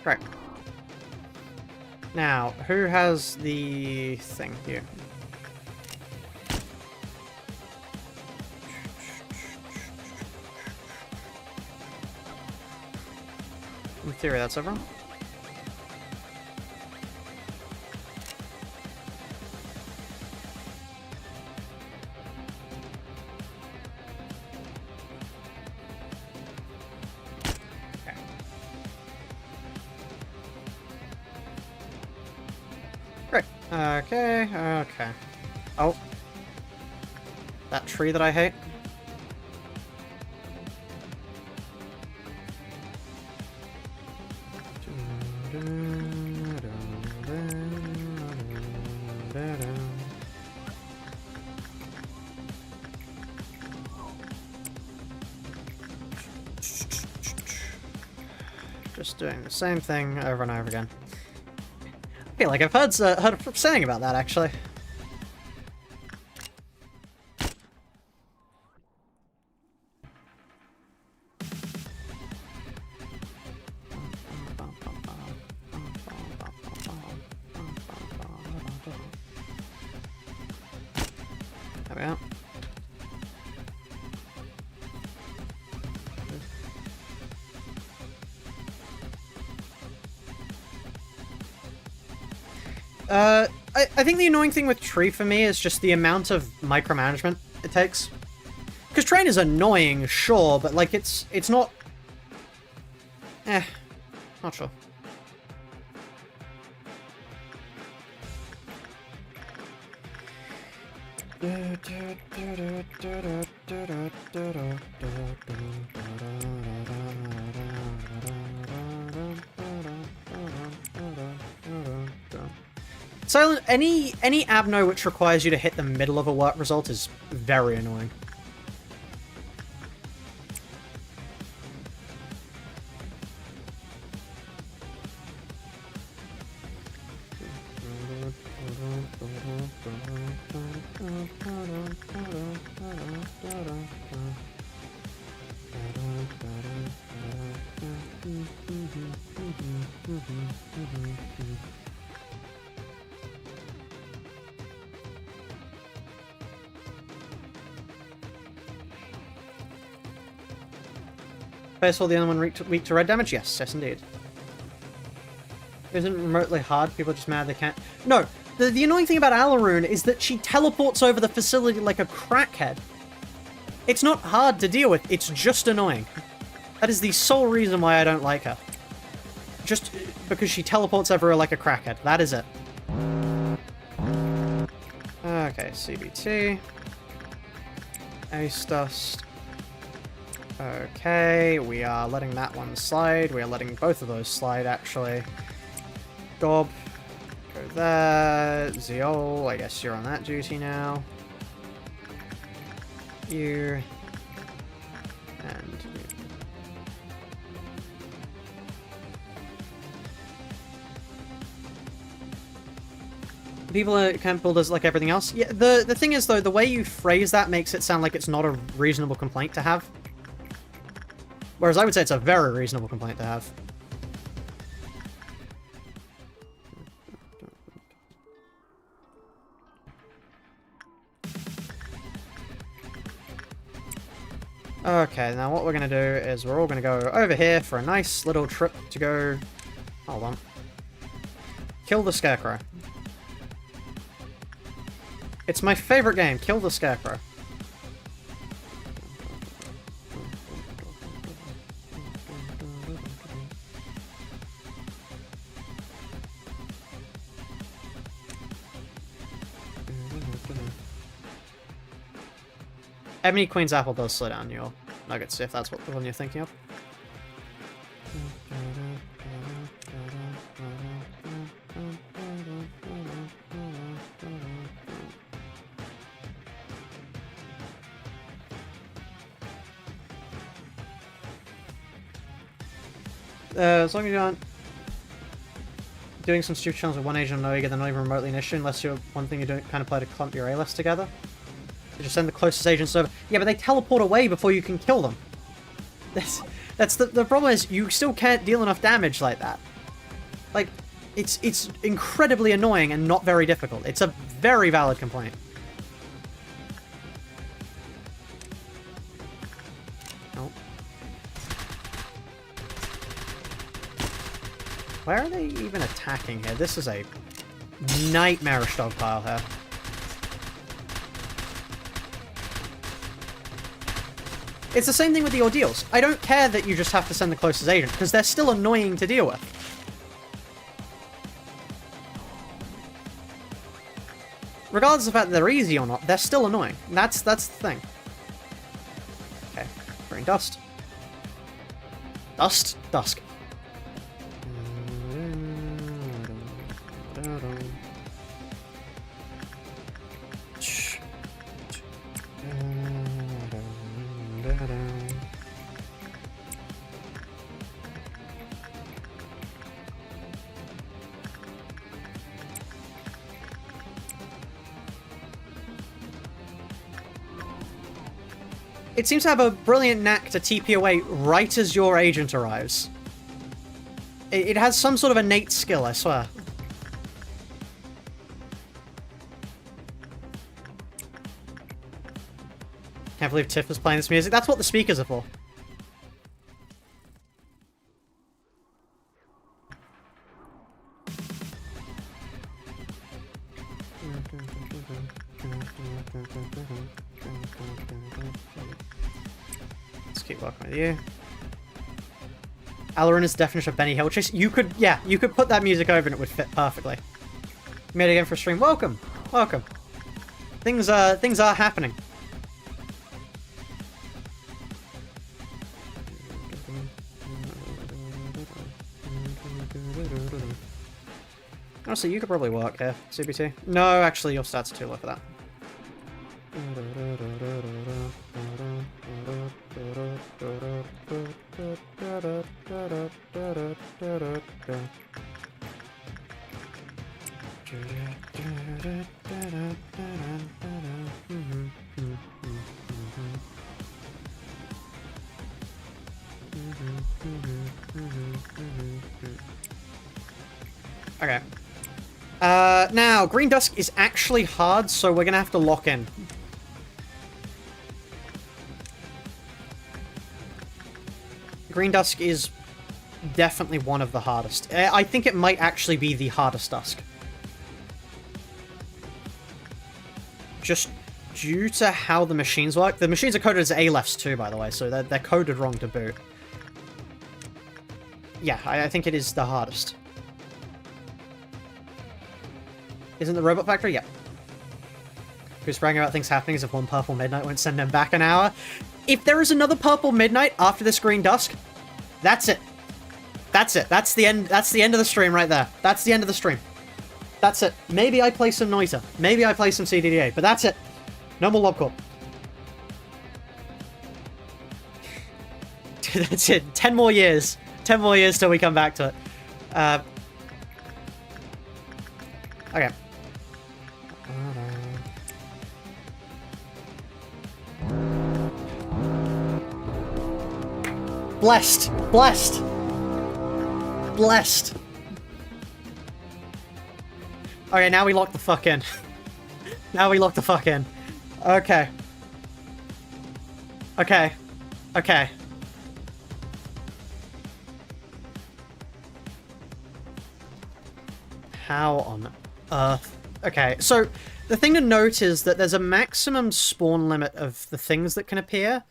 Right. Now, who has the thing here? In theory, that's everyone. Okay. Oh. That tree that I hate. Just doing the same thing over and over again. I feel like I've heard saying about that, actually. There we go. I think the annoying thing with Tree for me is just the amount of micromanagement it takes. Because Train is annoying, sure, but like it's not... not sure. Silent, any abno which requires you to hit the middle of a work result is very annoying. Baseball, the other one weak to red damage? Yes, yes indeed. Isn't remotely hard, people are just mad they can't... No, the annoying thing about Alaroon is that she teleports over the facility like a crackhead. It's not hard to deal with, it's just annoying. That is the sole reason why I don't like her. Just because she teleports everywhere like a crackhead, that is it. Okay, CBT. Ace Dust. Okay, we are letting that one slide. We are letting both of those slide, actually. Gob. Go there. Zeol, I guess you're on that duty now. You. And you. People can't build us like everything else. Yeah, the thing is, though, the way you phrase that makes it sound like it's not a reasonable complaint to have. Whereas I would say it's a very reasonable complaint to have. Okay, now what we're going to do is we're all going to go over here for a nice little trip to go... Hold on. Kill the Scarecrow. It's my favorite game, Kill the Scarecrow. Ebony Queen's Apple does slow down your nuggets, if that's what the one you're thinking of. As long as you aren't doing some stupid challenge with one agent on Noiga, they're not even remotely an issue, unless you're one thing you don't kind of play to clump your A-list together. You just send the closest agents over. Yeah, but they teleport away before you can kill them. That's the problem is you still can't deal enough damage like that. Like, it's incredibly annoying and not very difficult. It's a very valid complaint. Oh. Where are they even attacking here? This is a nightmarish dogpile here. It's the same thing with the ordeals. I don't care that you just have to send the closest agent, because they're still annoying to deal with. Regardless of the fact that they're easy or not, they're still annoying. That's the thing. Okay, bring dust. Dust? Dusk. It seems to have a brilliant knack to TP away right as your agent arrives. It has some sort of innate skill, I swear. Can't believe Tiff is playing this music. That's what the speakers are for. Let's keep working with you. Alorina's definition of Benny Hill Chase. You could, yeah, you could put that music over and it would fit perfectly. You made it again for a stream. Welcome, welcome. Things are happening. Honestly, you could probably work here, CBT. No, actually, your stats are too low for that. Okay. Now, Green Dusk is actually hard, so we're gonna have to lock in. Green Dusk is definitely one of the hardest. I think it might actually be the hardest Dusk. Just due to how the machines work. The machines are coded as A-lefts too, by the way, so they're coded wrong to boot. Yeah, I think it is the hardest. Isn't the Robot Factory? Yeah. Who's bragging about things happening as if one Purple Midnight won't send them back an hour? If there is another Purple Midnight after this Green Dusk, that's it. That's it. That's the end. That's the end of the stream right there. That's the end of the stream. That's it. Maybe I play some Noita. Maybe I play some CDDA, but that's it. No more Lobcorp. That's it. 10 more years. 10 more years till we come back to it. Okay. Blessed. Blessed. Blessed. Okay, now we lock the fuck in. Now we lock the fuck in. Okay. Okay. Okay. How on earth? Okay, so the thing to note is that there's a maximum spawn limit of the things that can appear.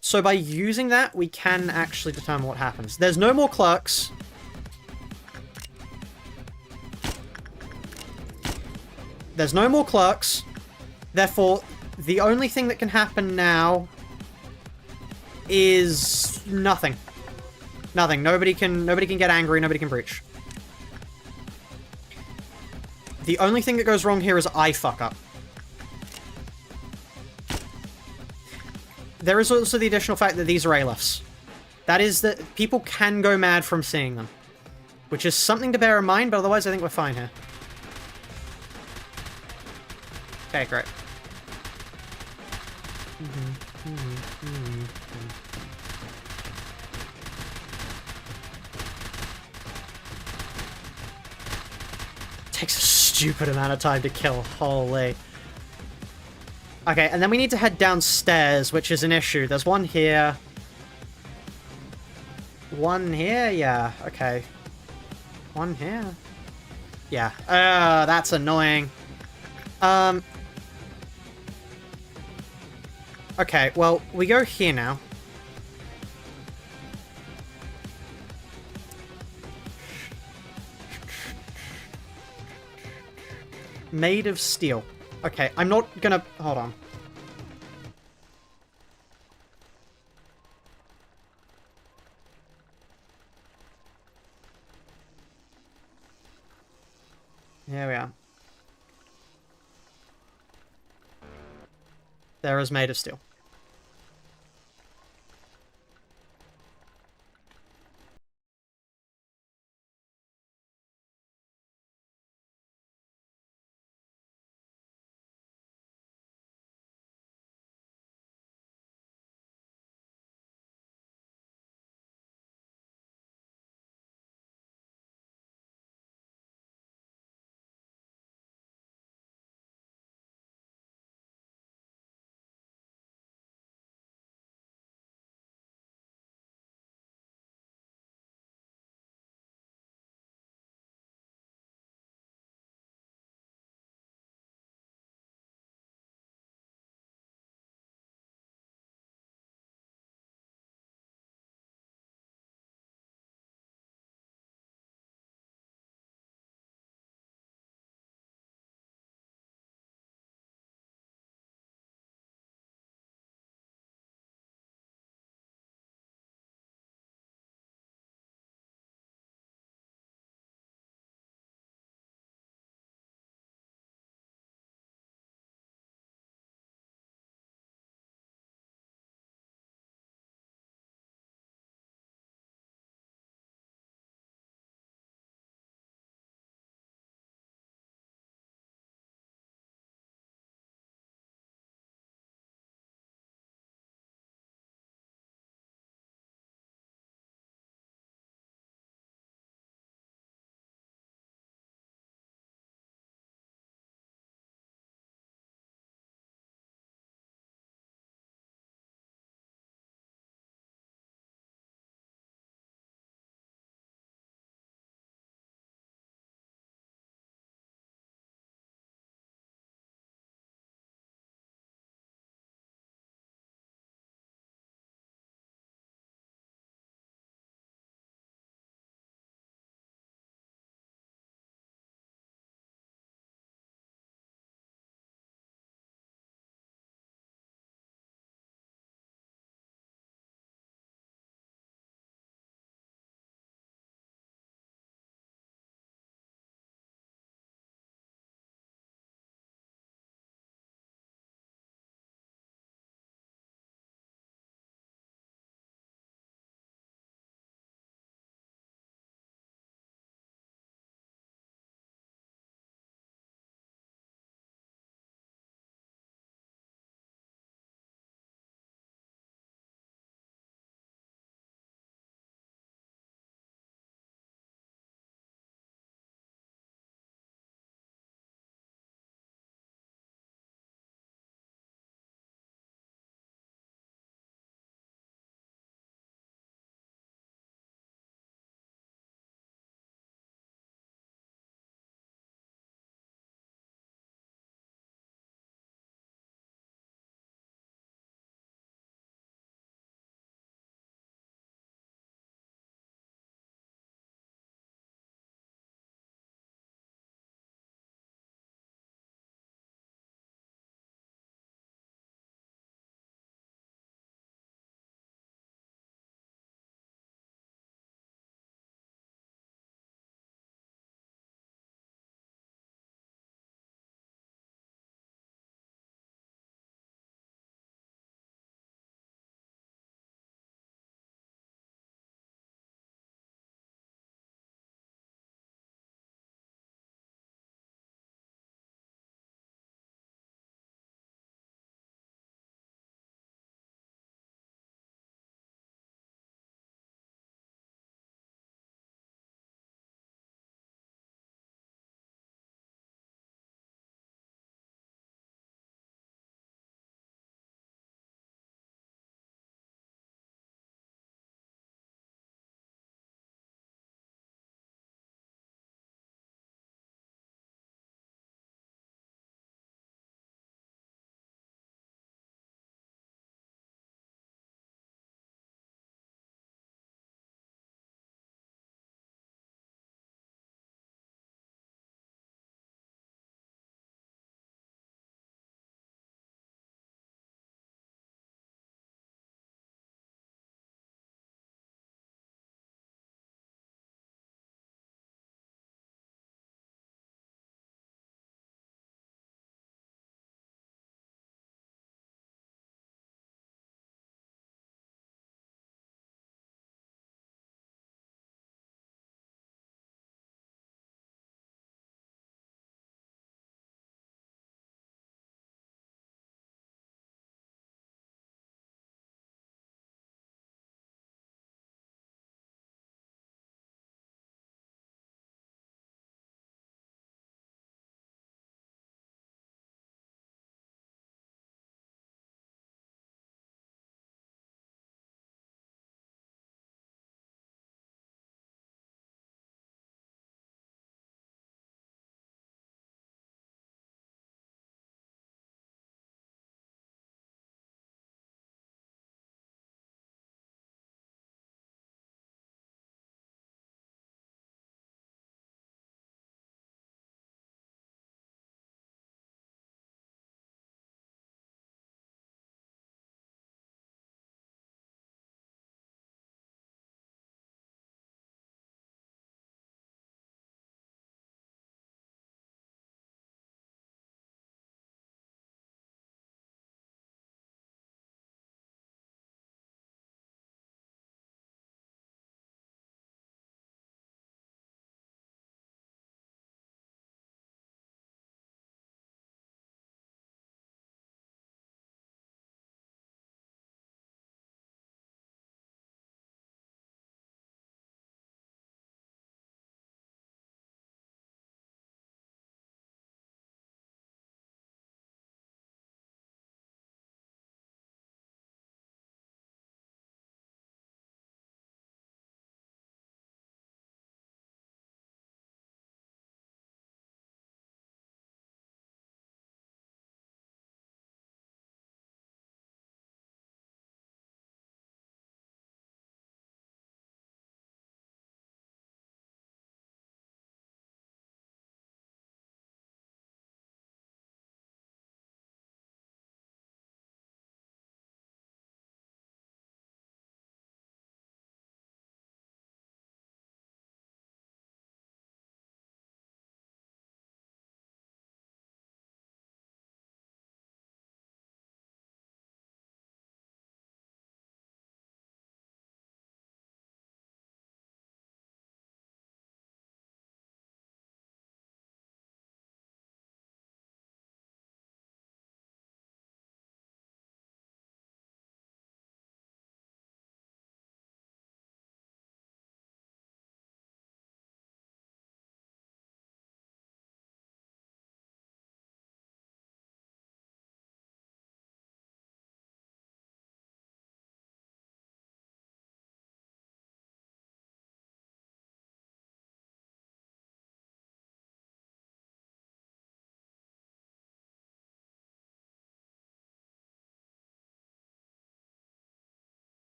So by using that, we can actually determine what happens. There's no more clerks. There's no more clerks. Therefore, the only thing that can happen now is nothing. Nothing. Nobody can get angry, nobody can breach. The only thing that goes wrong here is I fuck up. There is also the additional fact that these are A-lefts. That is that people can go mad from seeing them. Which is something to bear in mind, but otherwise I think we're fine here. Okay, great. Takes a stupid amount of time to kill, holy. Okay, and then we need to head downstairs, which is an issue. There's one here. One here? Yeah, okay. One here? Yeah. That's annoying. Okay, well, we go here now. Made of steel. Okay, I'm not gonna... Hold on. Here we are. There is made of steel.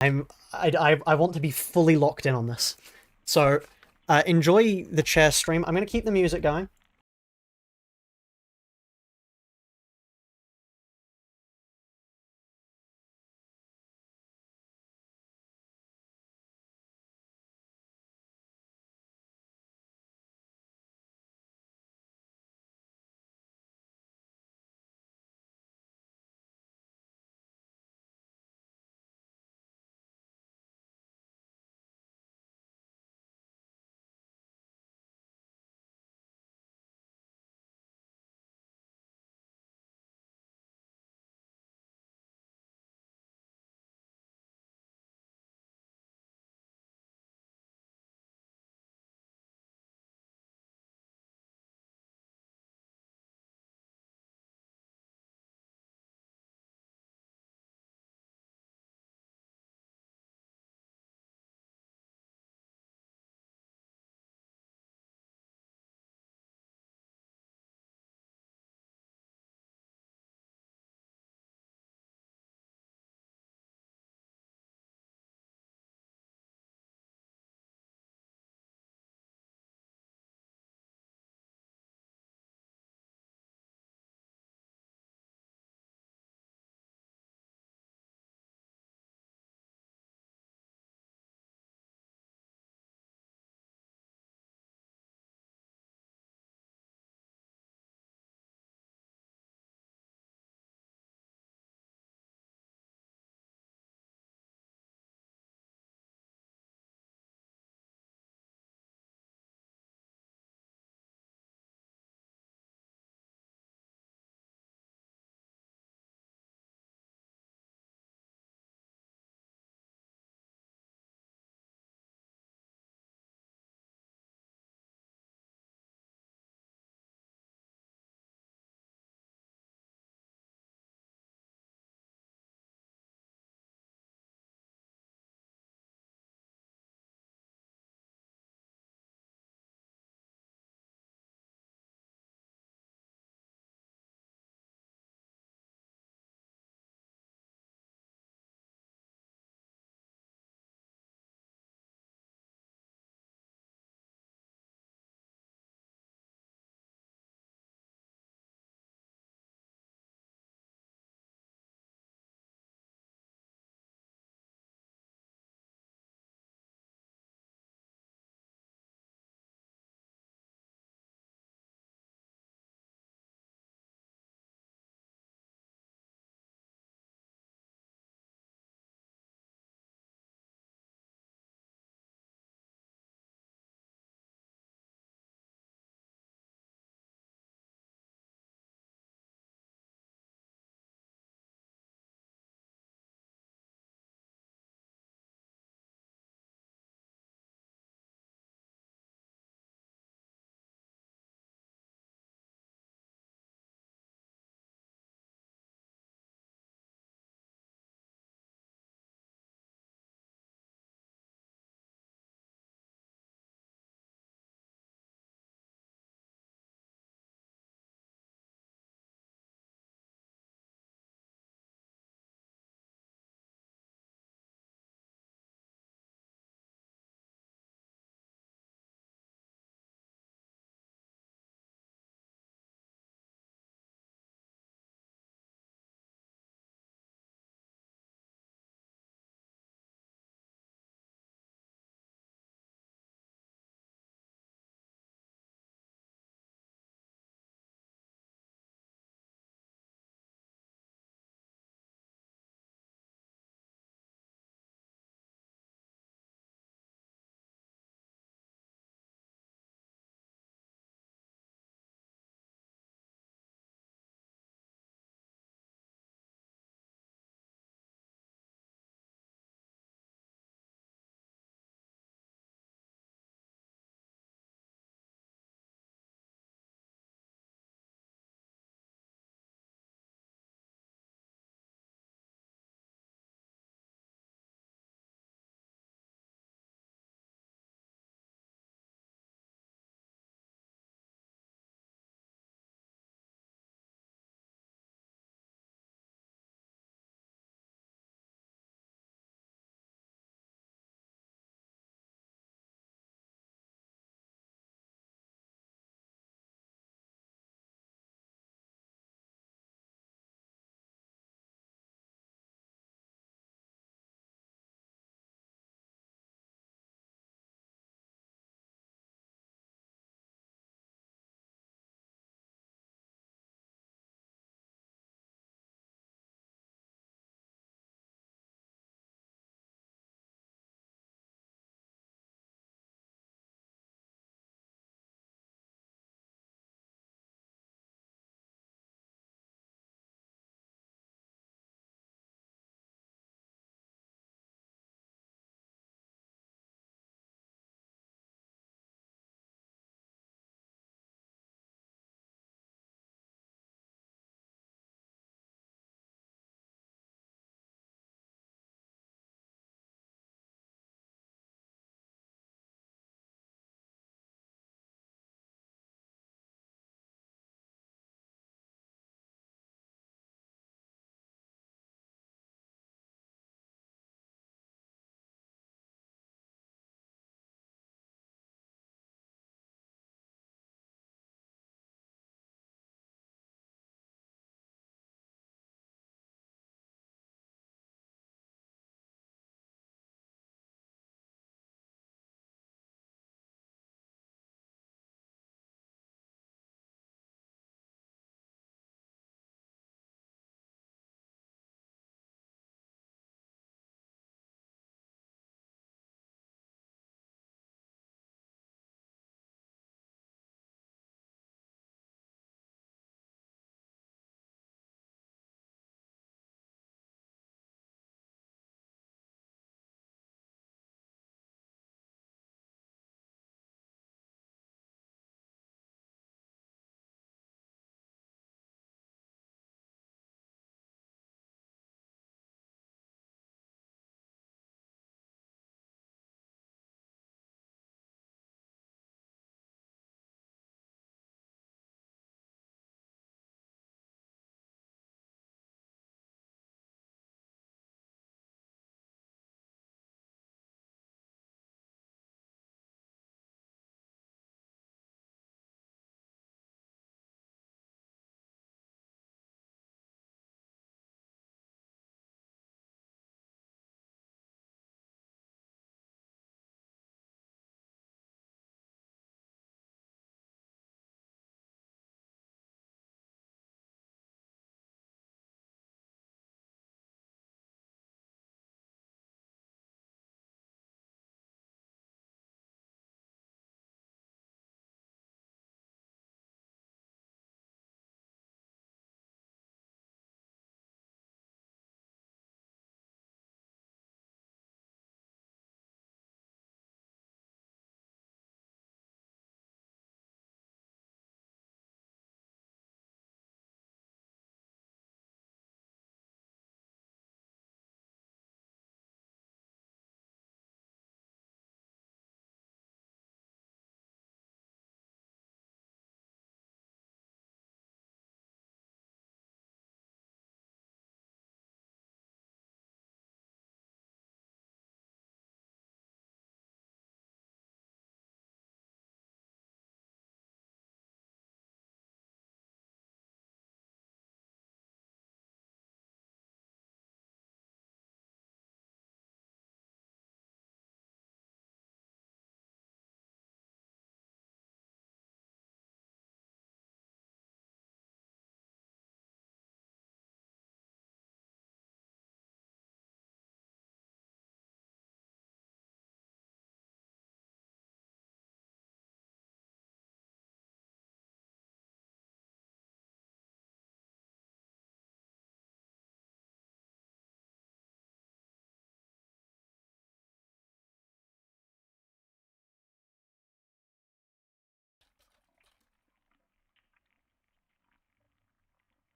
I want to be fully locked in on this. So, enjoy the chair stream. I'm gonna keep the music going.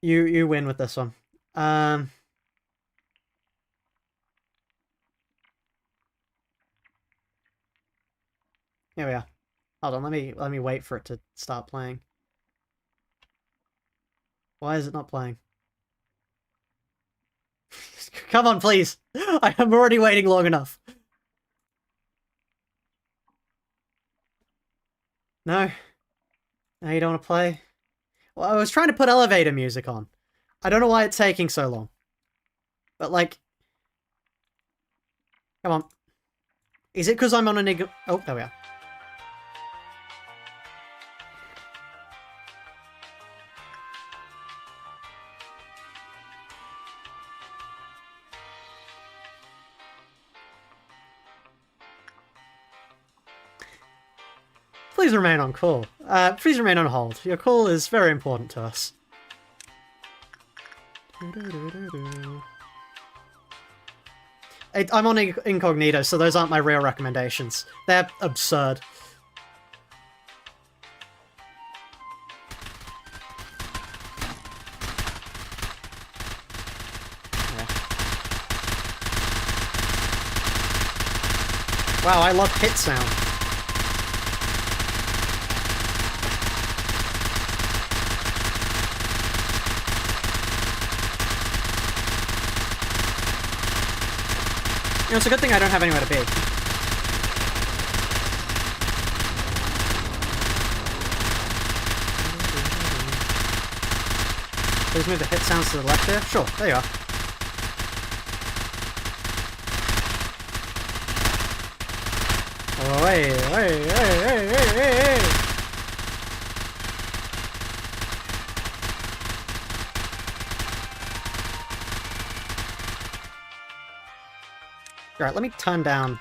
You win with this one. Here we are. Hold on, let me wait for it to start playing. Why is it not playing? Come on, please! I am already waiting long enough. No? No, you don't want to play? Well, I was trying to put elevator music on. I don't know why it's taking so long. But, like... Come on. Is it because I'm on a Oh, there we are. Please remain on call. Please remain on hold. Your call is very important to us. I'm on incognito, so those aren't my real recommendations. They're absurd. Yeah. Wow, I love hit sound. You know, it's a good thing I don't have anywhere to be. Please move the hit sounds to the left here. Sure, there you are. Oh, hey. Alright, let me turn down.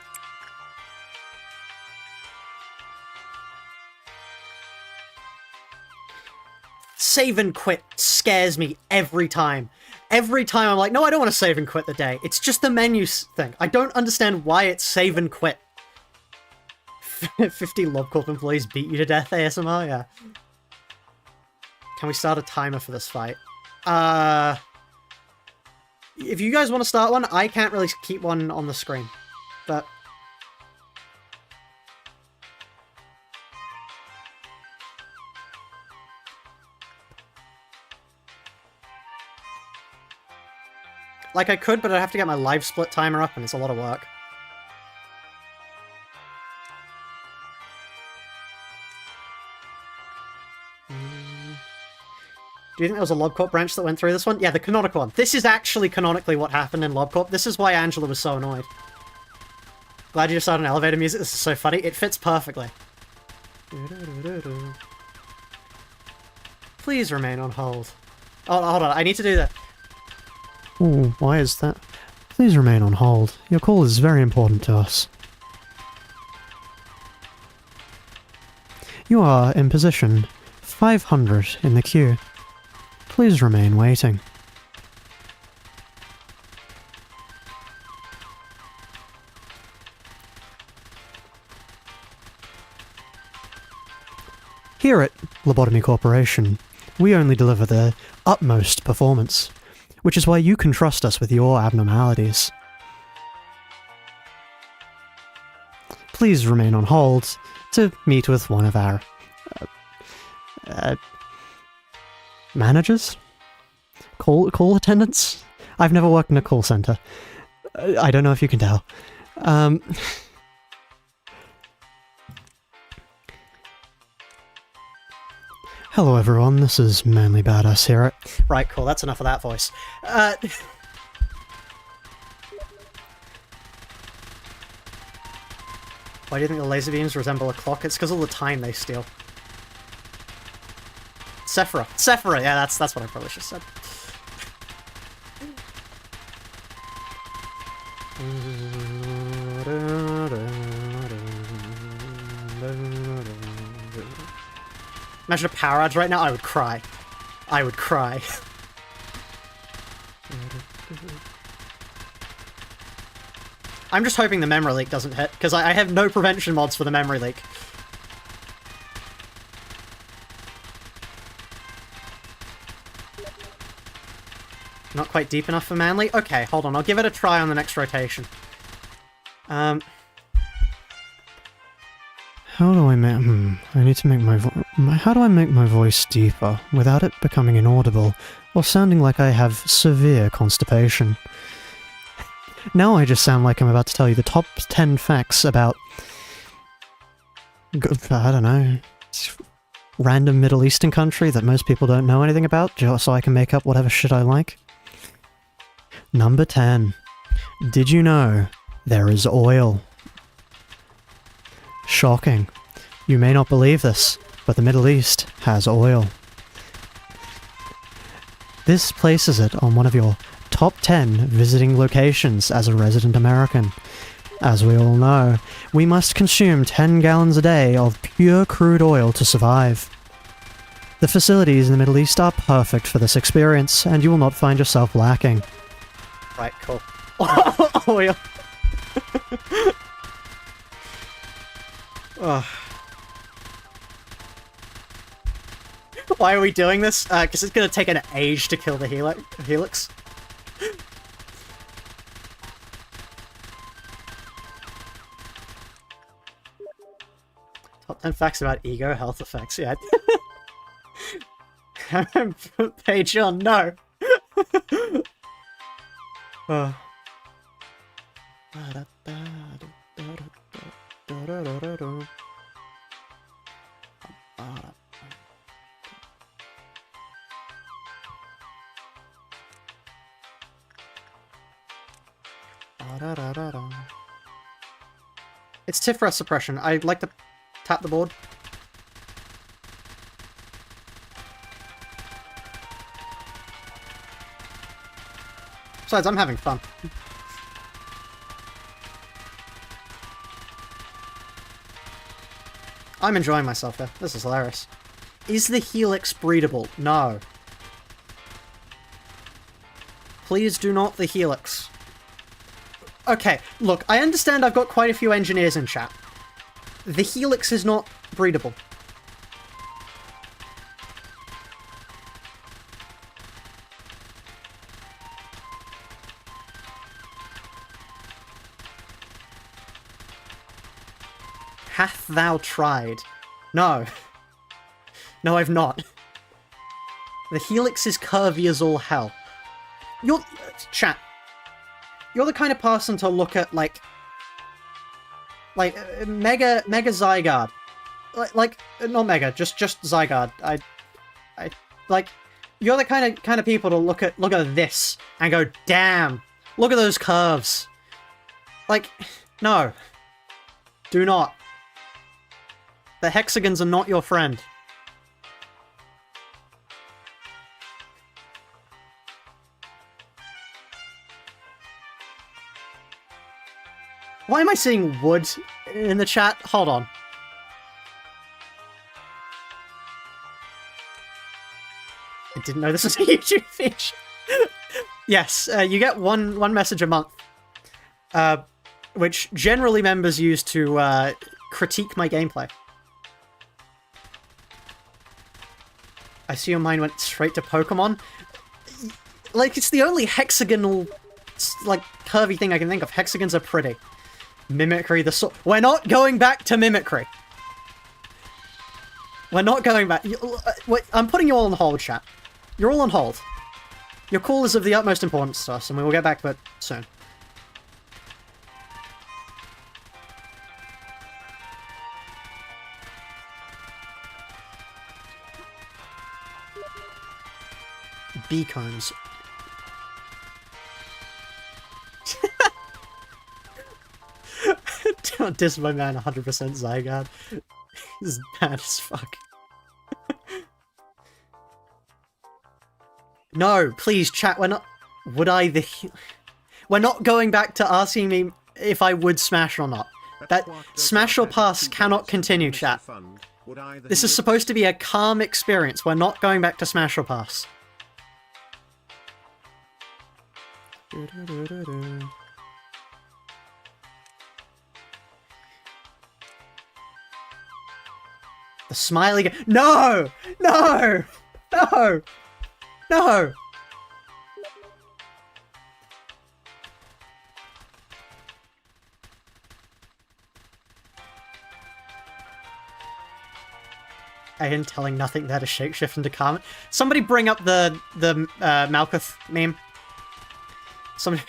Save and quit scares me every time. Every time I'm like, no, I don't want to save and quit the day. It's just the menu thing. I don't understand why it's save and quit. 50 LobCorp employees beat you to death, ASMR? Yeah. Can we start a timer for this fight? If you guys want to start one, I can't really keep one on the screen. But... like, I could, but I'd have to get my live split timer up, and it's a lot of work. Do you think there was a LobCorp branch that went through this one? Yeah, the canonical one. This is actually canonically what happened in LobCorp. This is why Angela was so annoyed. Glad you just started an elevator music. This is so funny. It fits perfectly. Please remain on hold. Oh, hold on. I need to do that. Ooh, why is that? Please remain on hold. Your call is very important to us. You are in position 500 in the queue. Please remain waiting. Here at Lobotomy Corporation, we only deliver the utmost performance, which is why you can trust us with your abnormalities. Please remain on hold to meet with one of our managers? Call attendants? I've never worked in a call center. I don't know if you can tell. Hello everyone, this is Manly Badass here. Right, cool, that's enough of that voice. Why do you think the laser beams resemble a clock? It's because of the time they steal. Sephora, yeah, that's what I probably should have said. Imagine a power outage right now, I would cry. I would cry. I'm just hoping the memory leak doesn't hit, because I have no prevention mods for the memory leak. Not quite deep enough for manly? Okay, hold on. I'll give it a try on the next rotation. How do I make... I need to make how do I make my voice deeper without it becoming inaudible or sounding like I have severe constipation? Now I just sound like I'm about to tell you the top 10 facts about... I don't know... random Middle Eastern country that most people don't know anything about, just so I can make up whatever shit I like. Number 10. Did you know there is oil? Shocking. You may not believe this, but the Middle East has oil. This places it on one of your top 10 visiting locations as a resident American. As we all know, we must consume 10 gallons a day of pure crude oil to survive. The facilities in the Middle East are perfect for this experience, and you will not find yourself lacking. Right, cool. Oil. Oh. Why are we doing this? Because it's going to take an age to kill the helix. Top 10 facts about ego health effects, yeah. Page on, no! Oh. It's Tifra suppression. I'd like to tap the board. Besides, I'm having fun. I'm enjoying myself there. This is hilarious. Is the helix breedable? No. Please do not the helix. Okay, look, I understand I've got quite a few engineers in chat. The helix is not breedable. Hath thou tried? No. No, I've not. The helix is curvy as all hell. You're... chat. You're the kind of person to look at, like... Mega Zygarde. Like, not Mega, just Zygarde. Like, you're the kind of people to look at this and go, damn, look at those curves. Like, no. Do not. The hexagons are not your friend. Why am I seeing wood in the chat? Hold on. I didn't know this was a YouTube feature. Yes, you get one message a month, which generally members use to critique my gameplay. I see your mind went straight to Pokemon. Like, it's the only hexagonal, like, curvy thing I can think of. Hexagons are pretty. Mimicry, we're not going back to mimicry. We're not going back. I'm putting you all on hold, chat. You're all on hold. Your call is of the utmost importance to us, and we will get back to it soon. Beacombs. Don't diss my man 100% Zygarde. He's bad as fuck. No, please, chat, we're not... Would I the... We're not going back to asking me if I would smash or not. That smash or pass cannot continue, chat. This is supposed to be a calm experience. We're not going back to smash or pass. The smiley... No! No! No! No! Ayan telling nothing there to shapeshift into Carmen. Somebody bring up the Malkuth meme. Somebody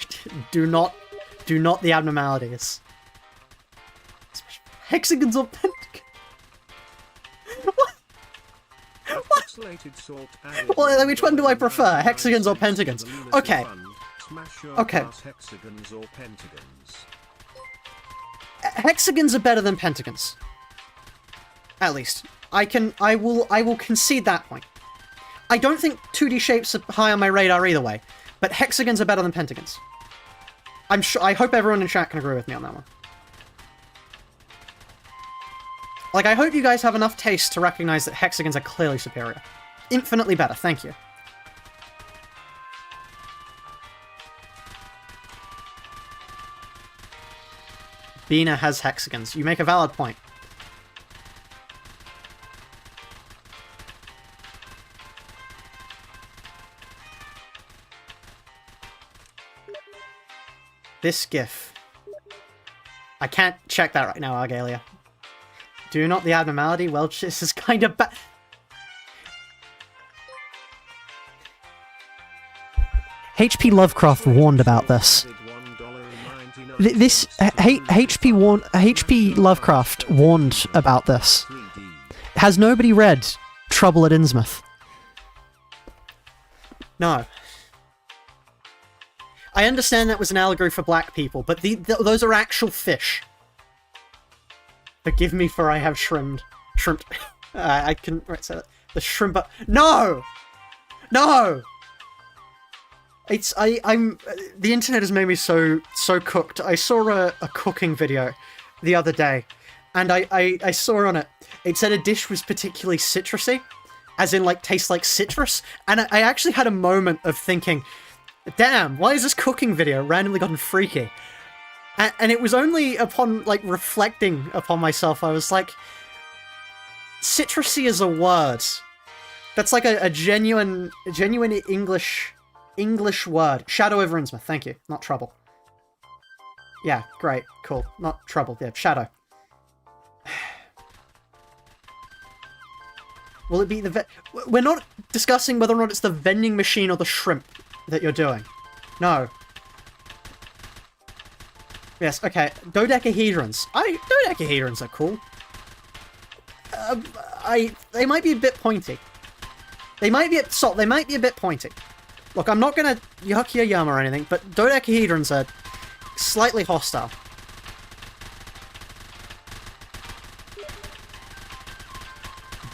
do not the abnormalities. Hexagons or pentagons? What? Well, which one do I prefer? Hexagons or pentagons? Okay. Okay. Hexagons are better than pentagons. At least. I will concede that point. I don't think 2D shapes are high on my radar either way, but hexagons are better than pentagons. I hope everyone in chat can agree with me on that one. Like, I hope you guys have enough taste to recognize that hexagons are clearly superior. Infinitely better, thank you. Bina has hexagons. You make a valid point. This GIF. I can't check that right now, Argalia. Do not the abnormality? Well, this is kind of bad. HP Lovecraft warned about this. HP Lovecraft warned about this. Has nobody read Trouble at Innsmouth? No. I understand that was an allegory for black people, but those are actual fish. Forgive me for I have shrimp. I couldn't say that. The shrimp. No! No! I'm the internet has made me so cooked. I saw a cooking video the other day, and I saw on it, it said a dish was particularly citrusy, as in like tastes like citrus, and I actually had a moment of thinking, damn, why is this cooking video randomly gotten freaky? And it was only upon like reflecting upon myself, I was like, citrusy is a word. That's like a genuine English word. Shadow over Innsmouth, thank you. Not trouble. Yeah, great, cool. Not trouble, yeah, shadow. Will it be the We're not discussing whether or not it's the vending machine or the shrimp that you're doing. No. Yes, okay. Dodecahedrons. Dodecahedrons are cool. They might be a bit pointy. They might be a bit pointy. Look, I'm not gonna yuck your yum or anything, but dodecahedrons are slightly hostile.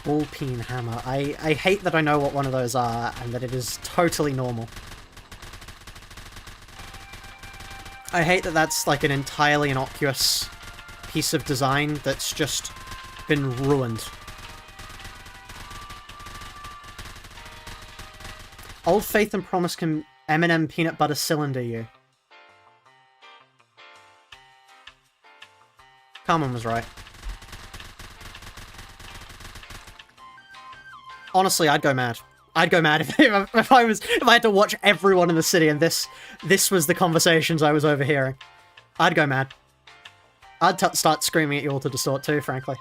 Ball-peen hammer. I hate that I know what one of those are, and that it is totally normal. I hate that that's like an entirely innocuous piece of design that's just been ruined. Old Faith and Promise can M&M peanut butter cylinder you. Carmen was right. Honestly, I'd go mad. I'd go mad if I had to watch everyone in the city and this was the conversations I was overhearing. I'd go mad. I'd start screaming at you all to distort too, frankly.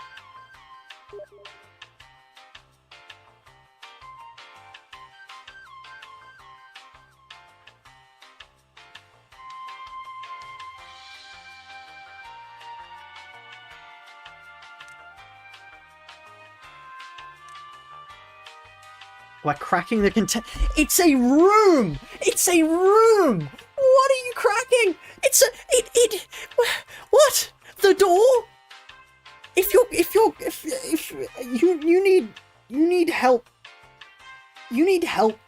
We're cracking the content. It's a room! It's a room! What are you cracking? It's what? The door? If you need help. You need help.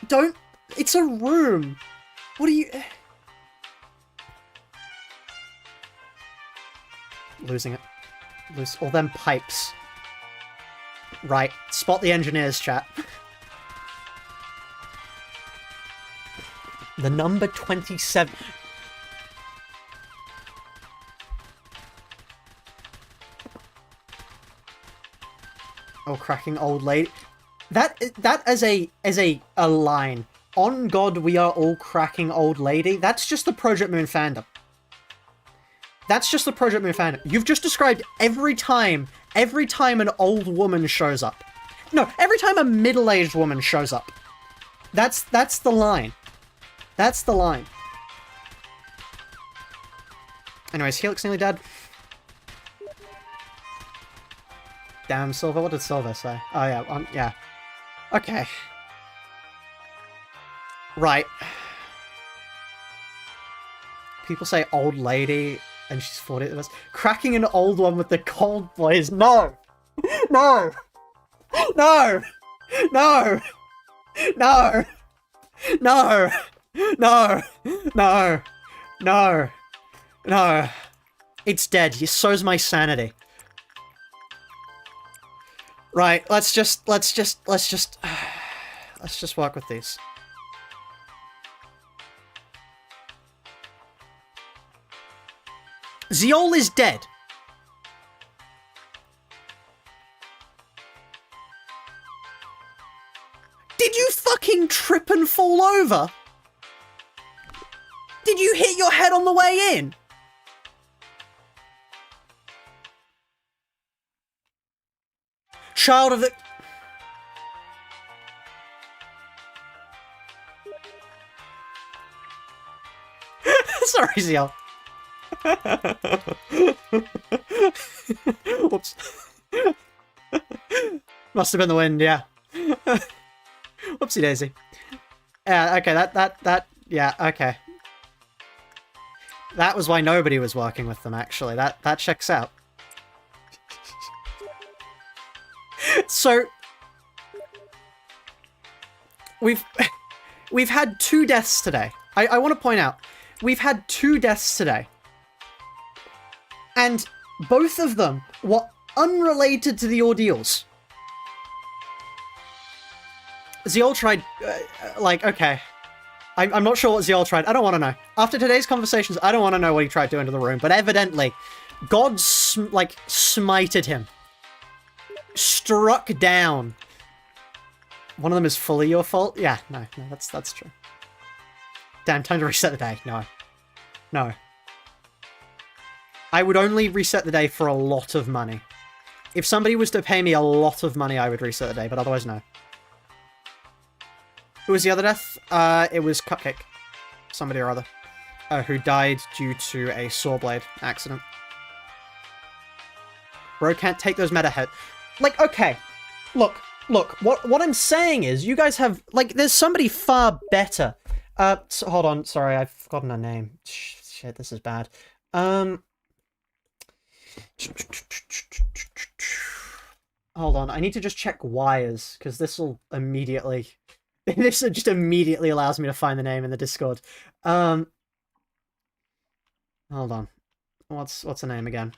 Don't, it's a room. What are you... Losing it. Lose all them pipes. Right, spot the engineers, chat. The number 27. Oh, cracking old lady. That as a line. On God, we are all cracking old lady. That's just the Project Moon fandom. That's just the Project Moon fan. You've just described every time an old woman shows up. No, every time a middle-aged woman shows up. That's the line. That's the line. Anyways, Helix nearly dead. Damn, Silver. What did Silver say? Oh, yeah. Yeah. Okay. Right. People say old lady, and she's 40. Cracking an old one with the cold boys. No! No! No! No! No! No! No! No! No! No! It's dead. So's my sanity. Right, let's just work with these. Zeol is dead. Did you fucking trip and fall over? Did you hit your head on the way in? Child of the... Sorry, Zeol. Whoops. Must have been the wind, yeah. Whoopsie daisy. Yeah, okay, yeah, okay. That was why nobody was working with them, actually. That checks out. So, we've had 2 deaths today. I want to point out, we've had 2 deaths today. And both of them were unrelated to the ordeals. Zeol tried, like, okay. I'm not sure what Zeol tried. I don't want to know. After today's conversations, I don't want to know what he tried to enter the room. But evidently, God, smited him. Struck down. One of them is fully your fault? Yeah, no, that's true. Damn, time to reset the day. No. No. I would only reset the day for a lot of money. If somebody was to pay me a lot of money, I would reset the day, but otherwise, no. Who was the other death? It was Cupcake. Somebody or other. Who died due to a saw blade accident. Bro can't take those meta hit. Like, okay. Look, what I'm saying is, you guys have, like, there's somebody far better. So, hold on, sorry, I've forgotten her name. Shit, this is bad. Hold on, I need to just check wires, because this will immediately... This just immediately allows me to find the name in the Discord. Hold on. What's the name again?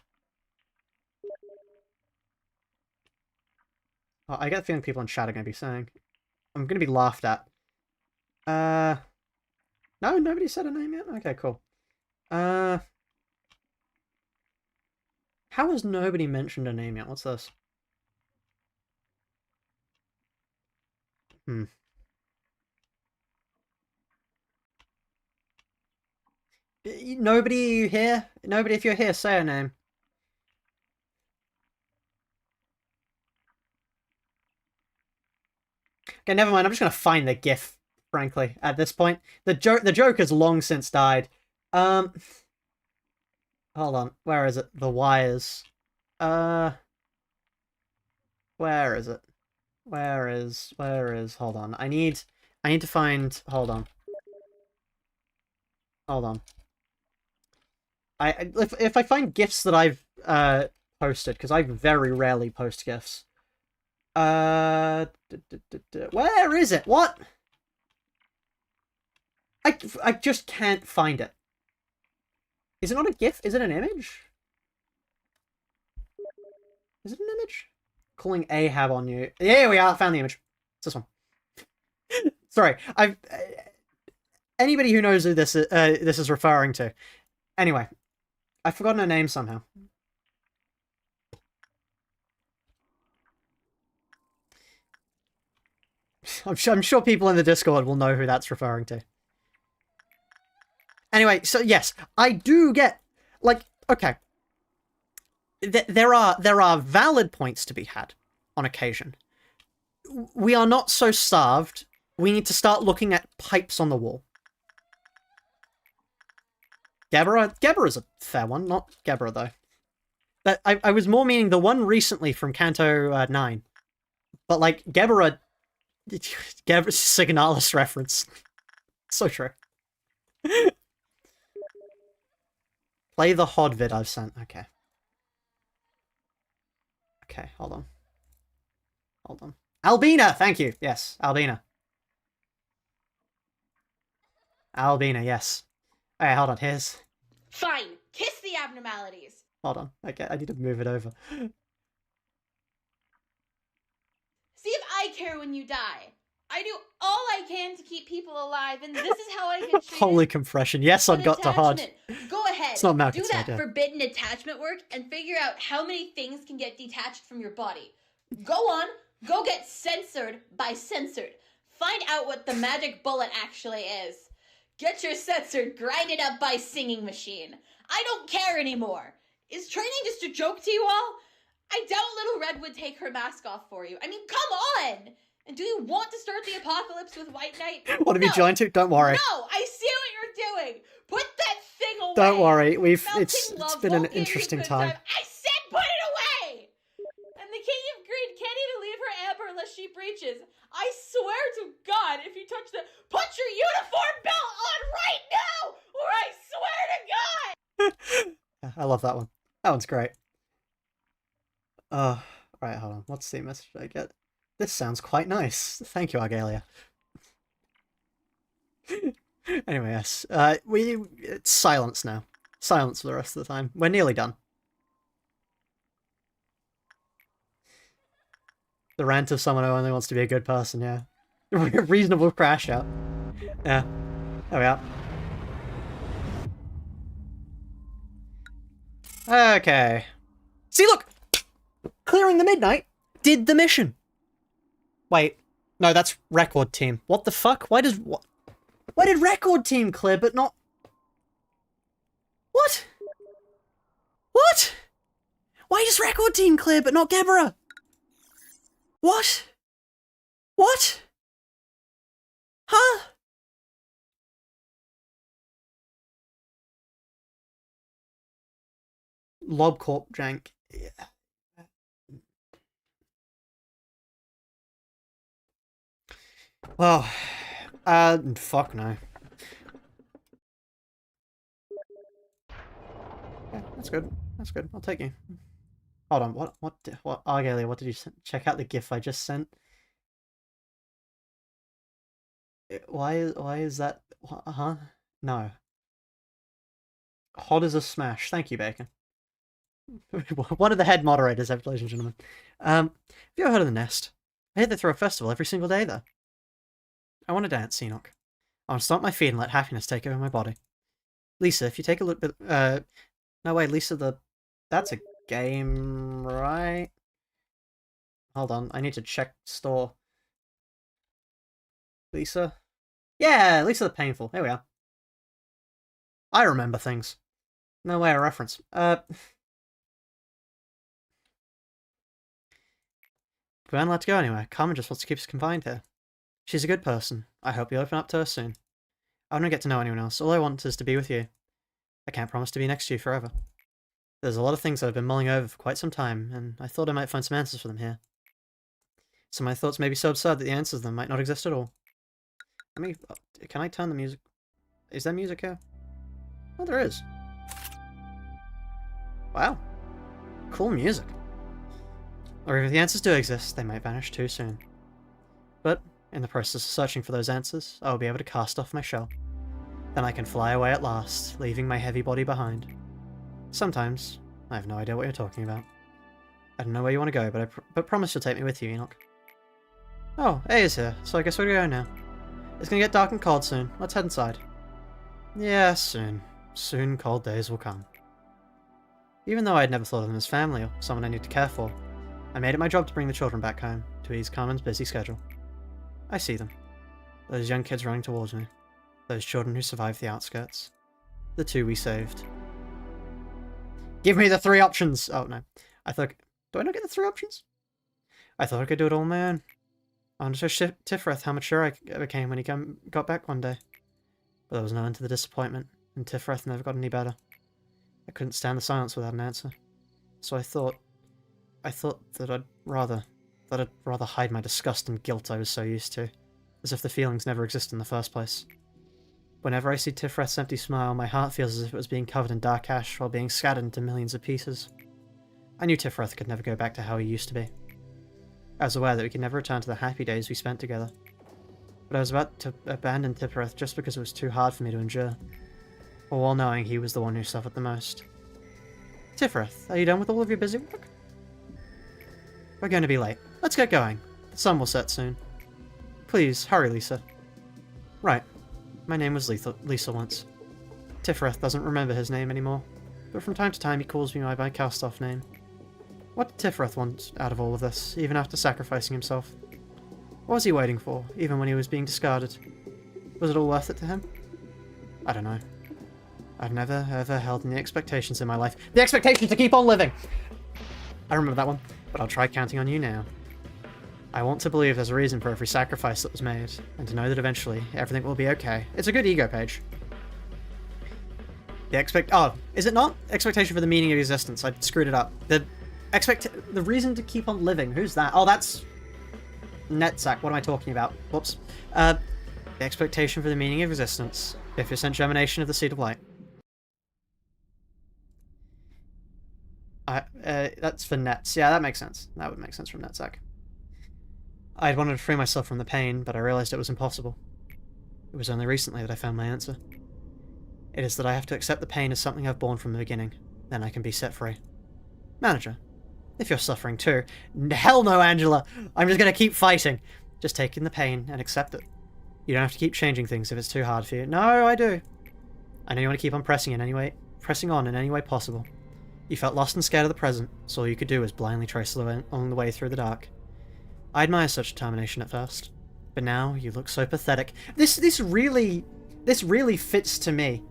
Oh, I get the feeling people in chat are going to be saying. I'm going to be laughed at. No, nobody said a name yet? Okay, cool. How has nobody mentioned a name yet? What's this? Nobody here? Nobody, if you're here, say a name. Okay, never mind. I'm just gonna find the GIF, frankly, at this point. The joke has long since died. Hold on. Where is it? The wires. Where is it? Where is... Hold on. I need to find... Hold on. Hold on. If I find GIFs that I've posted, because I very rarely post GIFs. Where is it? What? I just can't find it. Is it not a GIF? Is it an image? Is it an image? Calling Ahab on you. There we are. Found the image. It's this one. Sorry, anybody who knows who this is referring to. Anyway, I've forgotten her name somehow. I'm sure people in the Discord will know who that's referring to. Anyway, so yes, I do get, like, okay. There are valid points to be had on occasion. We are not so starved. We need to start looking at pipes on the wall. Gebera's a fair one, not Gebera though. That I was more meaning the one recently from Canto 9. But like Gebera's Signalis reference. So true. Play the HOD vid I've sent. Okay. Okay, hold on. Hold on. Albina, thank you. Yes, Albina. Albina, yes. Okay, hold on. Here's. Fine. Kiss the abnormalities. Hold on. Okay, I need to move it over. See if I care when you die. I do all I can to keep people alive, and this is how I get treated. Holy compression. Yes, I've got to HOD. Go ahead. It's not do that forbidden attachment work and figure out how many things can get detached from your body. Go on. Go get censored by censored. Find out what the magic bullet actually is. Get your censored grinded up by singing machine. I don't care anymore. Is training just a joke to you all? I doubt Little Red would take her mask off for you. I mean, come on! And do you want to start the apocalypse with White Knight? What have you joined to? Don't worry. No, I see what you're doing. Put that thing away. Don't worry. It's been an interesting time. I said put it away! And the King of Greed can't even leave her amber unless she breaches. I swear to God, if you touch the... Put your uniform belt on right now! Or I swear to God! I love that one. That one's great. Right, hold on. What's the message I get? This sounds quite nice. Thank you, Argalia. Anyway, yes. It's silence now. Silence for the rest of the time. We're nearly done. The rant of someone who only wants to be a good person, yeah. Reasonable crash out. Yeah. There we are. Okay. See, look! Clearing the Midnight did the mission. Wait. No, that's Record Team. What the fuck? Why did Record Team clear but not... What? What? Why does Record Team clear but not Gebera? What? What? Huh? Lobcorp jank. Yeah. Well, fuck no. Yeah, that's good. That's good. I'll take you. Hold on. What? Argalia, what did you send? Check out the GIF I just sent. Why is that? Huh? No. Hot as a smash. Thank you, Bacon. One of the head moderators, ladies and gentlemen. Have you ever heard of the Nest? I hear they throw a festival every single day there. I want to dance, Enoch. I want to stomp my feet and let happiness take over my body. Lisa, if you take a look at... No, wait, Lisa, that's a game, right? Hold on, I need to check store. Lisa? Yeah, Lisa the Painful. Here we are. I remember things. No way a reference. We aren't allowed to go anywhere. Carmen just wants to keep us confined here. She's a good person. I hope you open up to her soon. I don't get to know anyone else. All I want is to be with you. I can't promise to be next to you forever. There's a lot of things that I've been mulling over for quite some time, and I thought I might find some answers for them here. Some of my thoughts may be so absurd that the answers to them might not exist at all. Can I turn the music? Is there music here? Oh, there is. Wow. Cool music. Or if the answers do exist, they might vanish too soon. But, in the process of searching for those answers, I will be able to cast off my shell. Then I can fly away at last, leaving my heavy body behind. Sometimes, I have no idea what you're talking about. I don't know where you want to go, but promise you'll take me with you, Enoch. Oh, A is here, so I guess we're going now. It's gonna get dark and cold soon. Let's head inside. Yeah, soon. Soon cold days will come. Even though I had never thought of them as family or someone I need to care for, I made it my job to bring the children back home, to ease Carmen's busy schedule. I see them. Those young kids running towards me. Those children who survived the outskirts. The two we saved. Give me the 3 options! Oh, no. I thought... Do I not get the 3 options? I thought I could do it all on my own. I wanted to show Tifrith how mature I became when he got back one day. But there was no end to the disappointment, and Tifrith never got any better. I couldn't stand the silence without an answer. So I thought that I'd rather hide my disgust and guilt I was so used to, as if the feelings never existed in the first place. Whenever I see Tifreth's empty smile, my heart feels as if it was being covered in dark ash while being scattered into millions of pieces. I knew Tifreth could never go back to how he used to be. I was aware that we could never return to the happy days we spent together. But I was about to abandon Tifreth just because it was too hard for me to endure, all while knowing he was the one who suffered the most. Tifreth, are you done with all of your busy work? We're going to be late. Let's get going. The sun will set soon. Please, hurry, Lisa. Right. My name was Lisa once. Tifreth doesn't remember his name anymore, but from time to time he calls me by my cast-off name. What did Tifreth want out of all of this, even after sacrificing himself? What was he waiting for, even when he was being discarded? Was it all worth it to him? I don't know. I've never, ever held any expectations in my life. The expectation to keep on living! I remember that one, but I'll try counting on you now. I want to believe there's a reason for every sacrifice that was made, and to know that eventually everything will be okay. It's a good ego page. Oh, is it not? Expectation for the meaning of existence. I screwed it up. The reason to keep on living. Who's that? Oh, that's Netzach. What am I talking about? Whoops. The expectation for the meaning of existence. 50% germination of the seed of light. That's for Nets. Yeah, that makes sense. That would make sense from Netzach. I'd wanted to free myself from the pain, but I realized it was impossible. It was only recently that I found my answer. It is that I have to accept the pain as something I've borne from the beginning. Then I can be set free. Manager, if you're suffering too... Hell no, Angela! I'm just going to keep fighting. Just take in the pain and accept it. You don't have to keep changing things if it's too hard for you. No, I do. I know you want to keep on pressing on in any way possible. You felt lost and scared of the present, so all you could do was blindly trace along the way through the dark. I admire such determination at first, but now you look so pathetic. This really fits to me.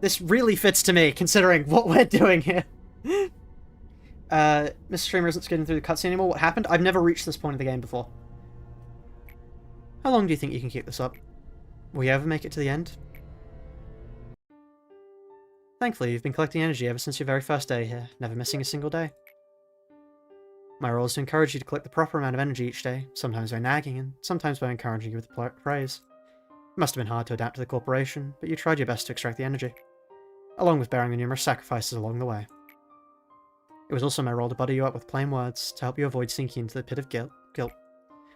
This really fits to me, considering what we're doing here. Mr. Streamer isn't skidding through the cutscene anymore. What happened? I've never reached this point of the game before. How long do you think you can keep this up? Will you ever make it to the end? Thankfully, you've been collecting energy ever since your very first day here, never missing a single day. My role is to encourage you to collect the proper amount of energy each day, sometimes by nagging, and sometimes by encouraging you with praise. It must have been hard to adapt to the corporation, but you tried your best to extract the energy, along with bearing the numerous sacrifices along the way. It was also my role to butter you up with plain words, to help you avoid sinking into the pit of guilt.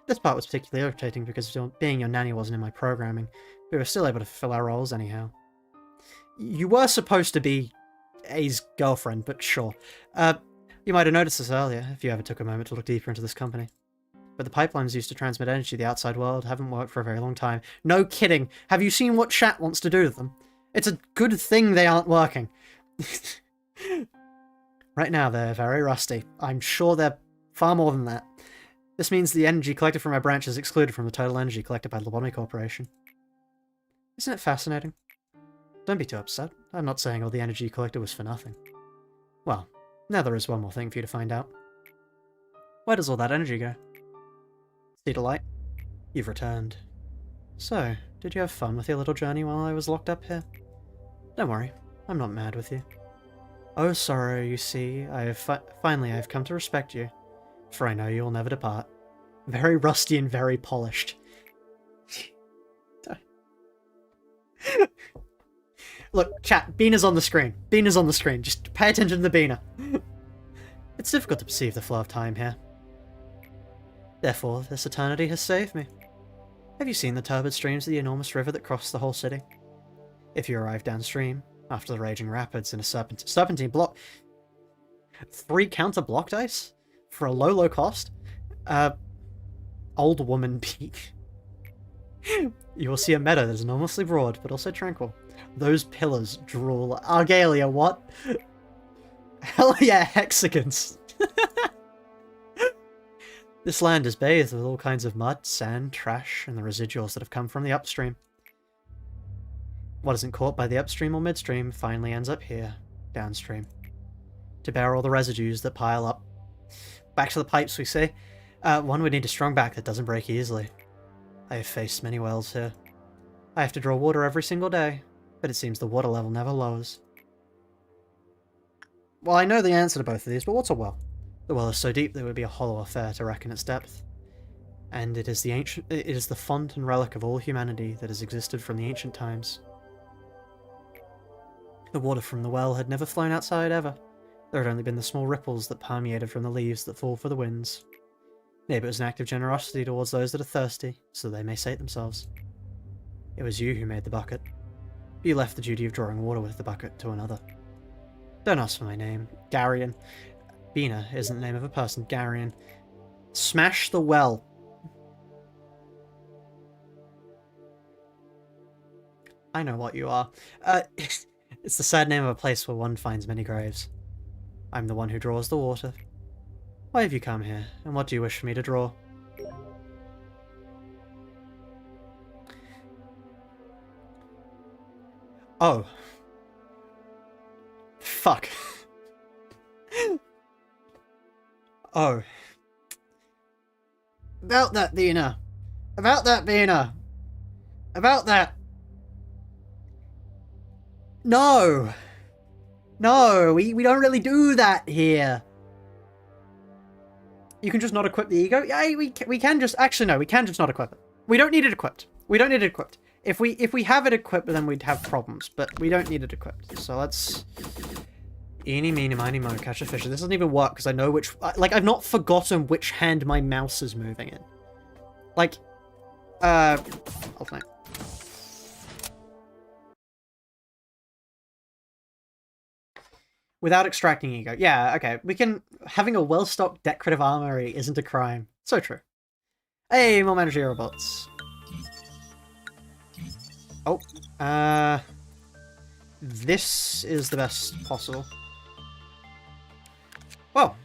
This part was particularly irritating because being your nanny wasn't in my programming, but we were still able to fulfill our roles anyhow. You were supposed to be A's girlfriend, but sure. You might have noticed this earlier, if you ever took a moment to look deeper into this company. But the pipelines used to transmit energy to the outside world haven't worked for a very long time. No kidding! Have you seen what chat wants to do to them? It's a good thing they aren't working. Right now they're very rusty. I'm sure they're far more than that. This means the energy collected from our branch is excluded from the total energy collected by the Lobotomy Corporation. Isn't it fascinating? Don't be too upset. I'm not saying all the energy you collected was for nothing. Well, now there is one more thing for you to find out. Where does all that energy go? See the light? You've returned. So, did you have fun with your little journey while I was locked up here? Don't worry, I'm not mad with you. Oh, sorrow, you see, finally I've come to respect you, for I know you will never depart. Very rusty and very polished. Look, chat, Bina's on the screen. Bina's on the screen. Just pay attention to the Bina. It's difficult to perceive the flow of time here. Therefore, this eternity has saved me. Have you seen the turbid streams of the enormous river that cross the whole city? If you arrive downstream, after the raging rapids in a serpentine block... 3 counter block dice? For a low cost? Old woman peak. You will see a meadow that is enormously broad, but also tranquil. Those pillars drool. Argalia, what? Hell yeah, hexagons. This land is bathed with all kinds of mud, sand, trash, and the residuals that have come from the upstream. What isn't caught by the upstream or midstream finally ends up here, downstream. to bear all the residues that pile up. Back to the pipes, we say. One would need a strong back that doesn't break easily. I have faced many wells here. I have to draw water every single day, but it seems the water level never lowers. Well, I know the answer to both of these, but what's a well? The well is so deep that it would be a hollow affair to reckon its depth. And it is the font and relic of all humanity that has existed from the ancient times. The water from the well had never flown outside ever. There had only been the small ripples that permeated from the leaves that fall for the winds. Maybe it was an act of generosity towards those that are thirsty, so they may sate themselves. It was you who made the bucket. You left the duty of drawing water with the bucket to another. Don't ask for my name. Garion. Bina isn't the name of a person. Garion. Smash the well. I know what you are. It's the sad name of a place where one finds many graves. I'm the one who draws the water. Why have you come here, and what do you wish for me to draw? Oh. Fuck. Oh. About that, Bina. About that, Bina. About that. No. No, we don't really do that here. You can just not equip the ego? Yeah, we can just... Actually, no, we can just not equip it. We don't need it equipped. We don't need it equipped. If we have it equipped, then we'd have problems, but we don't need it equipped. So let's... Eeny, meeny, miny, mo, catch a fish. This doesn't even work, because I know which... Like, I've not forgotten which hand my mouse is moving in. Like... Alternate. Without extracting ego. Yeah, okay. We can... Having a well-stocked decorative armory isn't a crime. So true. Hey, more managerial bots. Oh. This is the best possible. Well.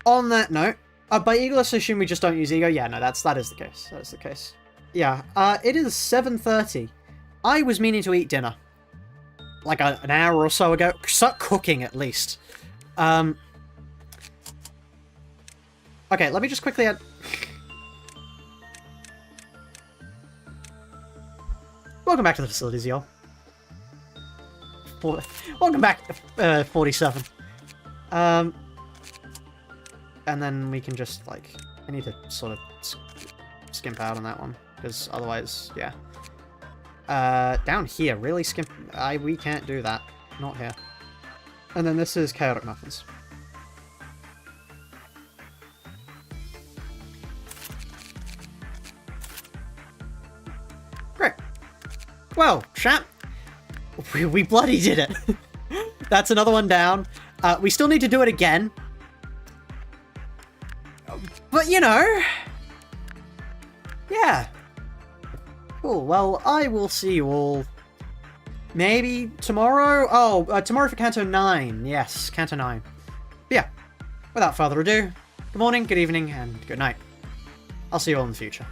On that note, by ego, let's assume we just don't use ego. Yeah, no, that is the case. That is the case. Yeah, it is 7:30. I was meaning to eat dinner. Like an hour or so ago. Start cooking, at least. Okay, let me just quickly add... Welcome back to the facilities, y'all. Welcome back to 47. And then we can just, like... I need to sort of skimp out on that one. Because otherwise, yeah. Down here, really skimp... we can't do that. Not here. And then this is chaotic muffins. Great. Well, chat, we bloody did it. That's another one down. We still need to do it again. But, you know... Yeah. Cool, well, I will see you all maybe tomorrow? Oh, tomorrow for Canto 9. Yes, Canto 9. But yeah, without further ado, good morning, good evening, and good night. I'll see you all in the future.